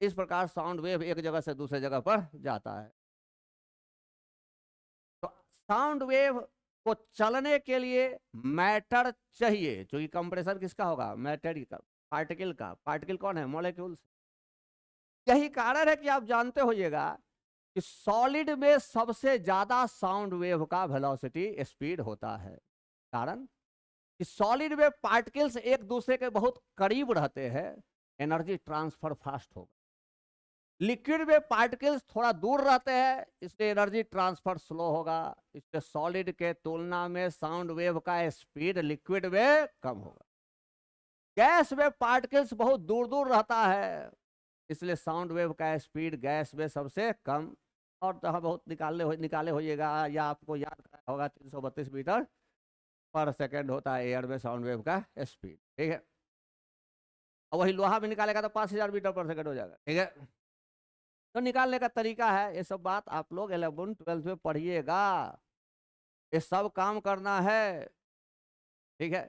इस प्रकार साउंड वेव एक जगह से दूसरे जगह पर जाता है। तो साउंड वेव को चलने के लिए मैटर चाहिए, जो कि कंप्रेशन किसका होगा? मैटर का, पार्टिकल का। पार्टिकल कौन है? मॉलिक्यूल्स। यही कारण है कि आप जानते होइएगा कि सॉलिड में सबसे ज्यादा साउंड वेव का वेलोसिटी स्पीड होता है। कारण कि सॉलिड में पार्टिकल्स एक दूसरे के बहुत करीब रहते हैं, एनर्जी ट्रांसफर फास्ट होगा। लिक्विड में पार्टिकल्स थोड़ा दूर रहते हैं, इसलिए एनर्जी ट्रांसफर स्लो होगा। इसलिए सॉलिड के तुलना में साउंड वेव का स्पीड लिक्विड में कम होगा। गैस में पार्टिकल्स बहुत दूर दूर रहता है, इसलिए साउंड वेव का स्पीड गैस में सबसे कम। और तो हम बहुत निकाले होइएगा, या आपको याद कराया होगा, 332 मीटर पर सेकेंड होता है एयर में साउंड वेव का स्पीड। ठीक है? और वही लोहा में निकालेगा तो 5000 मीटर पर सेकेंड हो जाएगा। ठीक है? तो निकालने का तरीका है, ये सब बात आप लोग 11 12 में पढ़िएगा, ये सब काम करना है, ठीक है।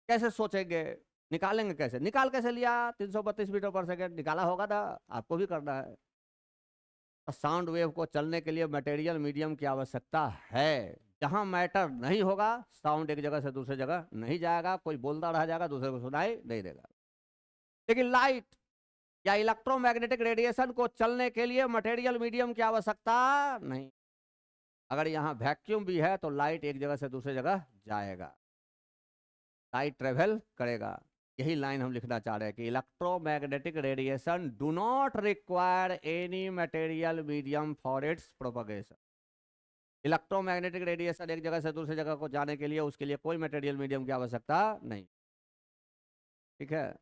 कैसे सोचेंगे, निकालेंगे कैसे, निकाल कैसे लिया 332 मीटर पर सेकेंड, निकाला होगा ना, आपको भी करना है। साउंड वेव को चलने के लिए मटेरियल मीडियम की आवश्यकता है। जहां मैटर नहीं होगा साउंड एक जगह से दूसरी जगह नहीं जाएगा, कोई बोलता रह जाएगा, दूसरे को सुनाई नहीं देगा। लेकिन लाइट या इलेक्ट्रोमैग्नेटिक रेडिएशन को चलने के लिए मटेरियल मीडियम की आवश्यकता नहीं। अगर यहाँ वैक्यूम भी है तो लाइट एक जगह से दूसरी जगह जाएगा, लाइट ट्रेवल करेगा। यही लाइन हम लिखना चाह रहे हैं कि electromagnetic radiation do not require any material medium for its propagation. Electromagnetic radiation एक जगह से दूसरी जगह को जाने के लिए उसके लिए कोई मटेरियल मीडियम की आवश्यकता नहीं, ठीक है।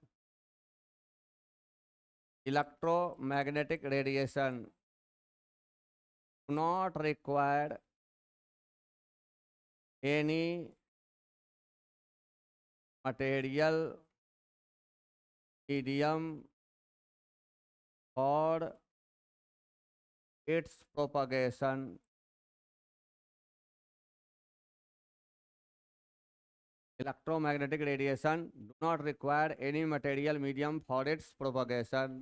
Electromagnetic radiation do not require any material medium for its propagation. Electromagnetic radiation do not require any material medium for its propagation.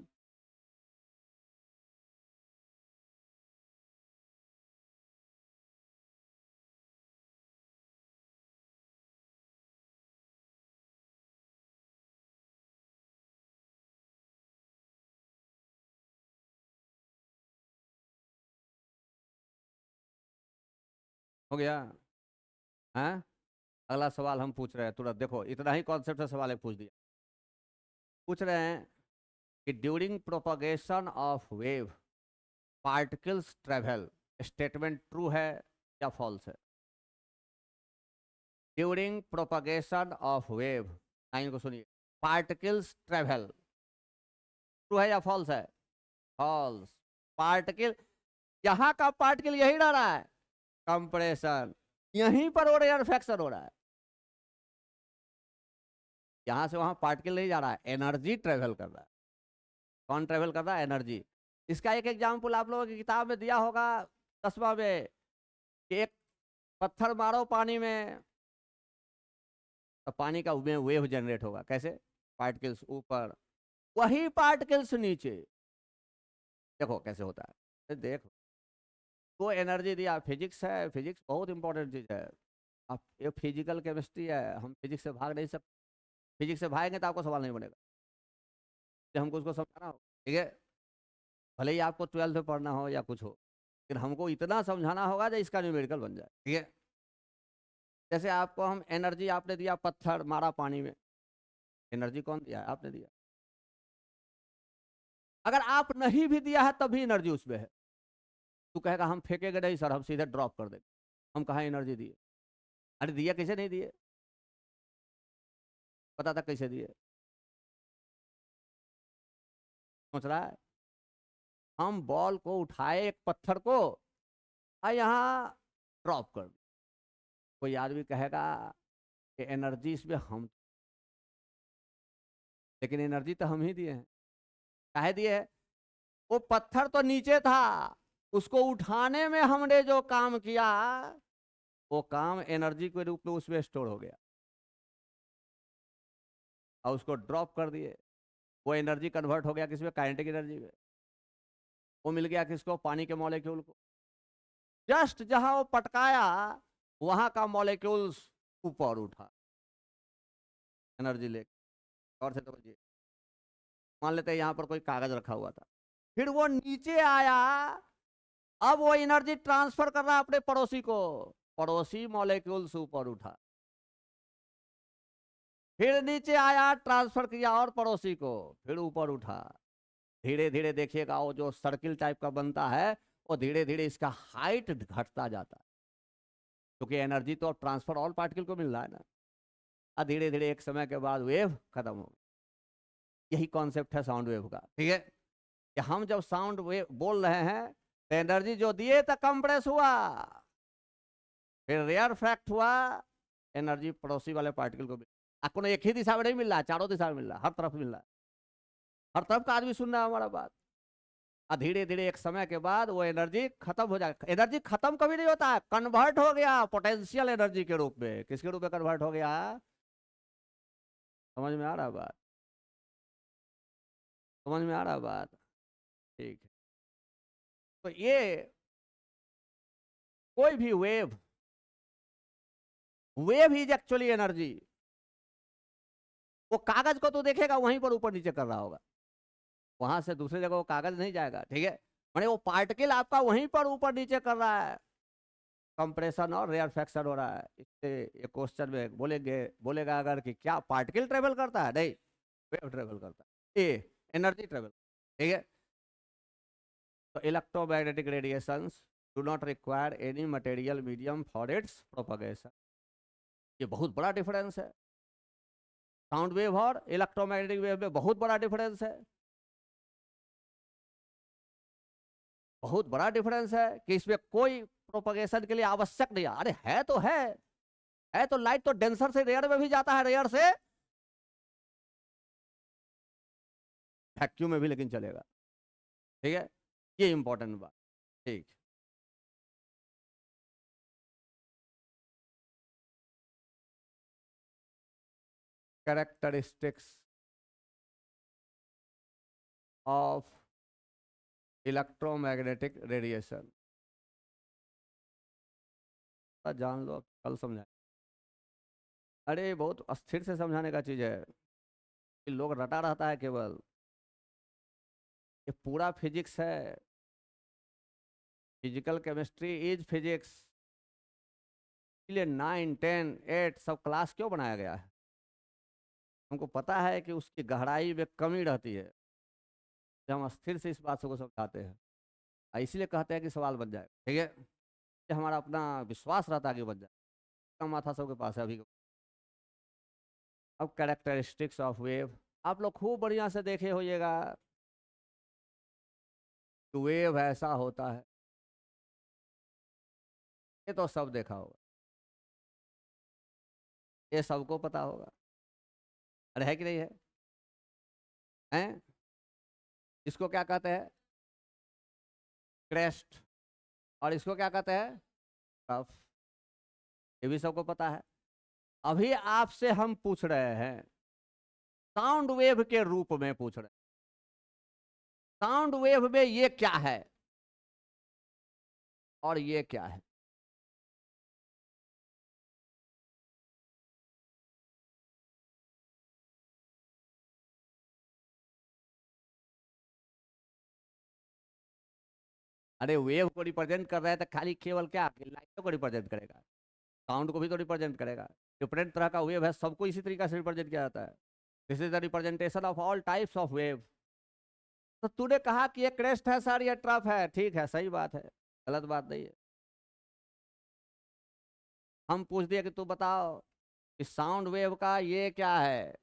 हो गया है। अगला सवाल हम पूछ रहे हैं तुरंत, देखो इतना ही कॉन्सेप्ट से सवाल पूछ दिया। पूछ रहे हैं कि during propagation of wave particles travel, statement true है या फॉल्स है? During propagation of wave, line को सुनिए, पार्टिकल्स ट्रेवल, ट्रू है या फॉल्स है? फॉल्स। पार्टिकल, यहां का पार्टिकल यही रह रहा है, कंप्रेशन, यहीं पर और एयर फ्रैक्शन हो रहा है। यहां से वहां पार्टिकल नहीं जा रहा है, एनर्जी ट्रेवल कर रहा है। कौन ट्रेवल कर रहा है? एनर्जी। इसका एक एग्जाम्पल आप लोगों की किताब में दिया होगा 10वां में, कि एक पत्थर मारो पानी में तो पानी का वेव जनरेट होगा। कैसे? पार्टिकल्स ऊपर, वही पार्टिकल्स नीचे। देखो कैसे होता है, देखो तो एनर्जी दिया। फिजिक्स है, फिजिक्स बहुत इंपॉर्टेंट चीज है। आप ये फिजिकल केमिस्ट्री है, हम फिजिक्स से भाग नहीं सकते। फिजिक्स से भागेंगे तो आपको सवाल नहीं बनेगा, तो हमको उसको समझाना हो, ठीक है। भले ही आपको 12th में पढ़ना हो या कुछ हो, लेकिन हमको इतना समझाना होगा जो इसका न्यूमेरिकल बन जाए, ठीक है। जैसे आपको हम एनर्जी, आपने दिया पत्थर मारा पानी में, एनर्जी कौन दिया है? आपने दिया। अगर आप नहीं भी दिया है तब भी एनर्जी उसमें है। तू कहेगा हम फेंकेंगे नहीं सर, हम सीधे ड्रॉप कर देंगे, हम कहाँ एनर्जी दिए? अरे दिया कैसे नहीं दिए, पता था कैसे दिए? सोच रहा है? हम बॉल को उठाए, एक पत्थर को और यहाँ ड्रॉप कर दिया। कोई आदमी कहेगा कि एनर्जी इसमें हम, लेकिन एनर्जी तो हम ही दिए हैं। काहे दिए है? वो पत्थर तो नीचे था, उसको उठाने में हमने जो काम किया वो काम एनर्जी के रूप में उसमें स्टोर हो गया, और उसको ड्रॉप कर दिए, वो एनर्जी कन्वर्ट हो गया किसमें? काइनेटिक एनर्जी में। वो मिल गया किसको? पानी के मॉलिक्यूल को। जस्ट जहां वो पटकाया वहां का मॉलिक्यूल्स ऊपर उठा, एनर्जी लेके। और से समझिए, मान लेते हैं यहां पर कोई कागज रखा हुआ था, फिर वो नीचे आया, अब वो एनर्जी ट्रांसफर कर रहा है अपने पड़ोसी को, पड़ोसी मॉलिक्यूल्स ऊपर उठा, फिर नीचे आया, ट्रांसफर किया और पड़ोसी को, फिर ऊपर उठा। धीरे धीरे देखिएगा वो जो सर्किल टाइप का बनता है, वो धीरे धीरे इसका हाइट घटता जाता है, क्योंकि एनर्जी तो ट्रांसफर ऑल पार्टिकल को मिल रहा है ना। और धीरे धीरे एक समय के बाद वेव खत्म हो। यही कॉन्सेप्ट है साउंड वेव का, ठीक है। कि हम जब साउंड वेव बोल रहे हैं तो एनर्जी जो दिए तो कंप्रेस हुआ, फिर रेयर फैक्ट हुआ, एनर्जी पड़ोसी वाले पार्टिकल को मिल। आपको एक ही दिशा में नहीं मिल रहा, चारों दिशा में मिल रहा, हर तरफ मिल रहा है, हर तरफ का आदमी सुन रहा है हमारा बात। और धीरे धीरे एक समय के बाद वो एनर्जी खत्म हो जाएगा। एनर्जी खत्म कभी नहीं होता है, कन्वर्ट हो गया पोटेंशियल एनर्जी के रूप में। किसके रूप में कन्वर्ट हो गया? समझ में आ रहा बात? समझ में आ रहा बात? ठीक है। तो ये कोई भी wave, wave is actually energy. वो कागज को तो देखेगा वहीं पर ऊपर नीचे कर रहा होगा, वहां से दूसरी जगह वो कागज नहीं जाएगा, ठीक है। माने वो पार्टिकल आपका वहीं पर ऊपर नीचे कर रहा है, कंप्रेशन और रेयरफैक्शन हो रहा है। इससे ये क्वेश्चन में बोलेगा अगर कि क्या पार्टिकल ट्रेवल करता है? नहीं, वेव ट्रेवल करता है, ये एनर्जी ट्रेवल, ठीक है। तो electromagnetic radiations do not require any material medium for its propagation. ये बहुत बड़ा डिफरेंस है, साउंड वेव और इलेक्ट्रोमैग्नेटिक वेव में बहुत बड़ा डिफरेंस है। बहुत बड़ा डिफरेंस है कि इसमें कोई प्रोपगेशन के लिए आवश्यक नहीं है। अरे है तो है तो लाइट तो डेंसर से रेयर में भी जाता है, रेयर से वैक्यूम में भी लेकिन चलेगा, ठीक है। ये इंपॉर्टेंट बात, ठीक। कैरेक्टरिस्टिक्स ऑफ इलेक्ट्रोमैग्नेटिक रेडिएशन जान लो, कल समझाए। अरे बहुत अस्थिर से समझाने का चीज है, कि लोग रटा रहता है केवल। ये पूरा फिजिक्स है, फिजिकल केमिस्ट्री इज फिजिक्स। इसलिए 9, 10, 8 सब क्लास क्यों बनाया गया है? हमको पता है कि उसकी गहराई में कमी रहती है, जब हम स्थिर से इस बात को समझाते हैं। इसलिए कहते हैं कि सवाल बन जाए, ठीक है। ये हमारा अपना विश्वास रहता है कि बन जाए, इतना माथा सबके पास है अभी। अब कैरेक्टरिस्टिक्स ऑफ वेव आप लोग खूब बढ़िया से देखे होइएगा, कि वेव ऐसा होता है, ये तो सब देखा होगा, ये सबको पता होगा। अरे है कि नहीं है? हैं? इसको क्या कहते हैं? क्रेस्ट। और इसको क्या कहते हैं? कफ। ये भी सबको पता है। अभी आपसे हम पूछ रहे हैं, साउंड वेव के रूप में पूछ रहे हैं, साउंड वेव में ये क्या है और ये क्या है? अरे वेव को रिप्रेजेंट कर रहे हैं तो खाली केवल क्या लाइट को रिप्रेजेंट करेगा, साउंड को भी तो रिप्रेजेंट करेगा। डिफरेंट तरह का वेव है, सबको इसी तरीके से रिप्रेजेंट किया जाता है। This is the representation of all types of wave. तो तूने कहा कि ये क्रेस्ट है सर, ये ट्रफ है, ठीक है, सही बात है, गलत बात नहीं है। हम पूछ दिए कि तू बताओ कि साउंड वेव का ये क्या है?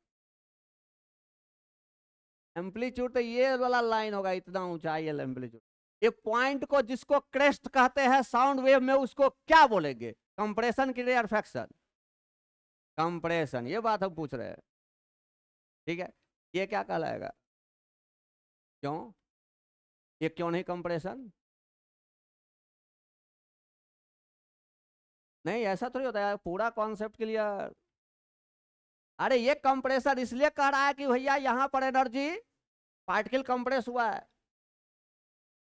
एम्पलीट्यूड तो ये वाला लाइन होगा, इतना ऊंचाई है एम्पलीट्यूड। ये पॉइंट को जिसको क्रेस्ट कहते हैं साउंड वेव में, उसको क्या बोलेंगे? कंप्रेशन की रेयरफैक्शन, कंप्रेशन, ये बात हम पूछ रहे हैं, ठीक है। ये क्या कहलाएगा? क्यों? ये क्यों नहीं कंप्रेशन? नहीं, ऐसा थोड़ी होता है, पूरा कॉन्सेप्ट क्लियर। अरे ये कंप्रेशन इसलिए कह रहा है कि भैया यहां पर एनर्जी, पार्टिकल कंप्रेस हुआ है,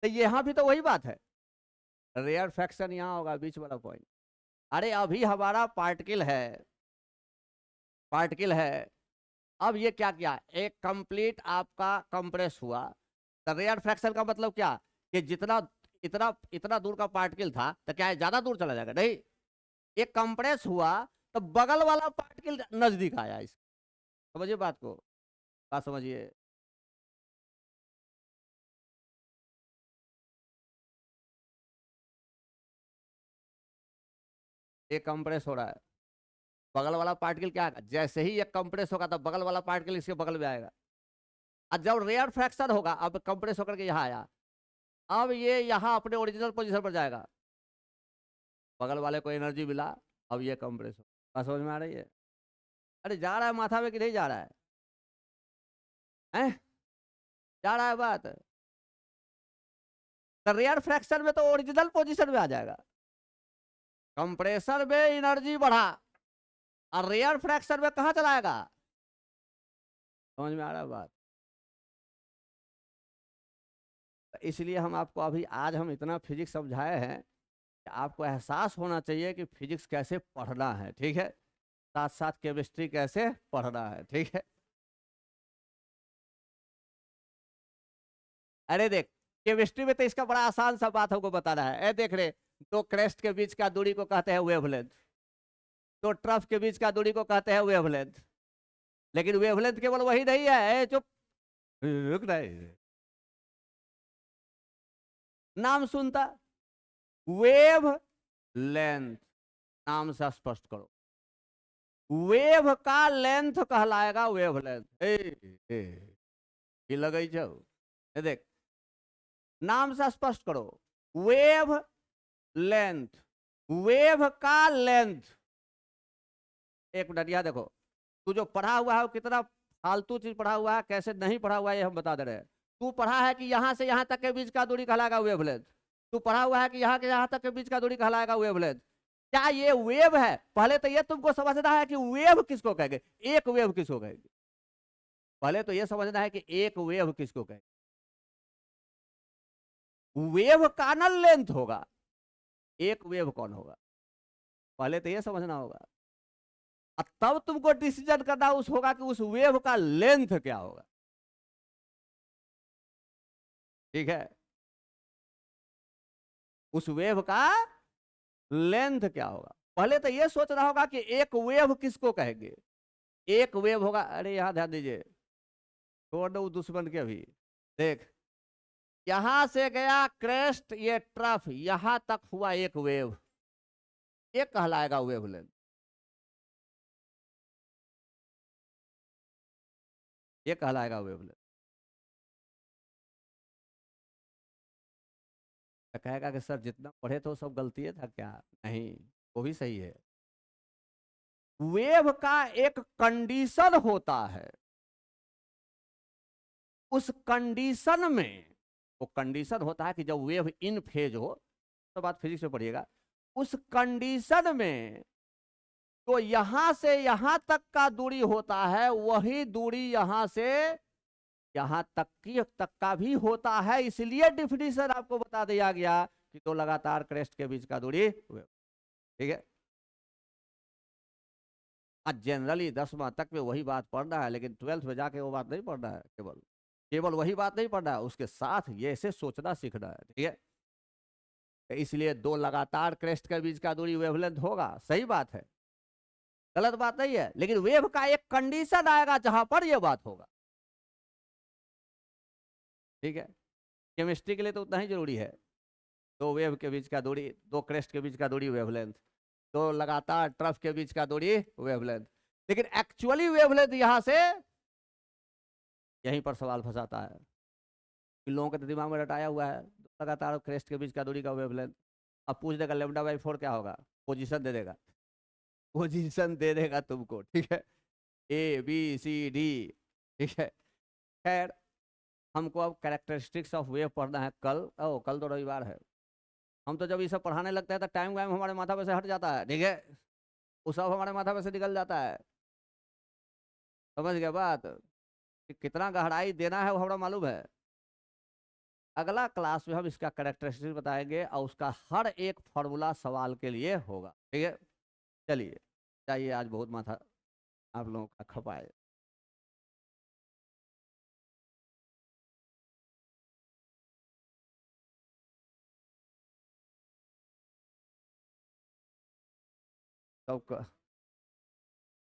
तो यहां भी तो वही बात है। रेयर फैक्शन यहां होगा, बीच वाला पॉइंट। अरे अभी हमारा पार्टिकल है, पार्टिकल है, अब ये क्या किया, एक कंप्लीट आपका कंप्रेस हुआ। तो रेयर फ्रैक्शन का मतलब क्या, कि जितना इतना इतना दूर का पार्टिकल था तो क्या है, ज्यादा दूर चला जाएगा? नहीं, ये कंप्रेस हुआ तो बगल वाला पार्टिकल नजदीक आया। इस समझिए बात को, बात समझिए। ये कंप्रेस हो रहा है, बगल वाला पार्टिकल क्या है, जैसे ही ये कंप्रेस होगा तो बगल वाला पार्टिकल इसके बगल में आएगा। और जब रेयर फ्रैक्शन होगा, अब कंप्रेस होकर के यहाँ आया, अब ये यहाँ अपने ओरिजिनल पोजीशन पर जाएगा, बगल वाले को एनर्जी मिला, अब ये कंप्रेस हो। बात समझ में आ रही है? अरे जा रहा है माथा में कि नहीं जा रहा है? हैं? जा रहा है बात? तो रेयर फ्रैक्शन में तो ओरिजिनल पोजीशन में आ जाएगा। कंप्रेसर में एनर्जी बढ़ा और रेयर फ्रैक्शन में कहां चलाएगा? समझ में आ रहा है बात? इसलिए हम आपको अभी आज हम इतना फिजिक्स समझाए हैं कि आपको एहसास होना चाहिए कि फिजिक्स कैसे पढ़ना है, ठीक है, साथ साथ केमिस्ट्री कैसे पढ़ना है, ठीक है। अरे देख, केमिस्ट्री में तो इसका बड़ा आसान सा बात हमको बताना है। देख रहे, दो क्रेस्ट के बीच का दूरी को कहते हैं वेवलेंथ, दो ट्रफ के बीच का दूरी को कहते हैं वेवलेंथ। लेकिन वेवलेंथ केवल वही नहीं है, चुप रुक रहे, नाम सुनता, वेव लेंथ, नाम से स्पष्ट करो। वेव का लेंथ कहलाएगा वेवलेंथ। लगे जाओ, देख, नाम से स्पष्ट करो, वेव लेंथ, वेव का लेंथ। एक मिनट यहां देखो, तू जो पढ़ा हुआ है वो कितना फालतू चीज पढ़ा हुआ है, कैसे नहीं पढ़ा हुआ है ये हम बता दे रहे हैं। तू पढ़ा है कि यहां से यहां तक के बीच का दूरी कहलाएगा वेवलेंथ, तू पढ़ा हुआ है कि यहां के यहां तक के बीच का दूरी कहलाएगा वेवलेंथ। क्या ये वेव है? पहले तो ये तुमको समझना है कि वेव किसको कहेंगे, एक वेव किसको कहेंगे। पहले तो ये समझना है कि एक वेव किसको कहेंगे। वेव का ना लेंथ होगा, एक वेव कौन होगा, पहले तो ये समझना होगा। और तब तुमको डिसीजन करना उस होगा कि उस वेव का लेंथ क्या होगा, ठीक है। उस वेव का लेंथ क्या होगा, पहले तो ये सोचना होगा कि एक वेव किसको कहेंगे। एक वेव होगा, अरे यहां ध्यान दीजिए, छोड़ दो दुश्मन के भी। देख, यहां से गया क्रेस्ट, ये ट्रफ, यहां तक हुआ एक वेव, ये कहलाएगा वेवलेंथ। ये कहलाएगा वेवलेंथ। कहेगा कि सर जितना पढ़े तो सब गलती था क्या? नहीं, वो भी सही है। वेव का एक कंडीशन होता है, उस कंडीशन में, वो कंडीशन होता है कि जब वेव इन फेज हो, तो बात फिजिक्स में पढ़िएगा, उस कंडीशन में तो यहां से यहां तक का दूरी होता है, वही दूरी यहां से यहां तक का भी होता है। इसलिए डिफिनीशन आपको बता दिया गया कि दो लगातार क्रेस्ट के बीच का दूरी, ठीक है। आज जनरली 10वां तक में वही बात पढ़ना है, लेकिन 12th में जाके वो बात नहीं पढ़ना है, केवल केवल वही बात नहीं पढ़ना है, उसके साथ ये ऐसे सोचना सीखना है, ठीक है। इसलिए दो लगातार क्रेस्ट के बीच का दूरी वेवलेंथ होगा, सही बात है, गलत बात नहीं है। लेकिन वेव का एक कंडीशन आएगा जहां पर यह बात होगा, ठीक है। केमिस्ट्री के लिए तो उतना ही जरूरी है, दो वेव के बीच का दूरी, दो क्रेस्ट के बीच का दूरी वेवलेंथ, दो लगातार ट्रफ के बीच का दूरी वेवलेंथ। लेकिन एक्चुअली वेवलेंथ यहां से यहीं पर सवाल फंसाता है। इन लोगों के दिमाग में रटाया हुआ है लगातार क्रेस्ट के बीच का दूरी का वेवलेंथ। अब पूछ देगा λ/4 क्या होगा, पोजीशन दे देगा, पोजीशन दे देगा तुमको, ठीक है, ABCD, ठीक है। खैर, हमको अब कैरेक्टरिस्टिक्स ऑफ वेव पढ़ना है कल। कल तो रविवार है, हम तो जब ये सब पढ़ाने लगते हैं तो टाइम वाइम हमारे माथा पे से हट जाता है, ठीक है, वो सब हमारे माथा पे से निकल जाता है। समझ गया बात, कि कितना गहराई देना है वो हमारा मालूम है। अगला क्लास में हम इसका कैरेक्टरिस्टिक्स बताएंगे और उसका हर एक फॉर्मूला सवाल के लिए होगा, ठीक है। चलिए, चाहिए आज बहुत माथा आप लोगों का खपाए। सबका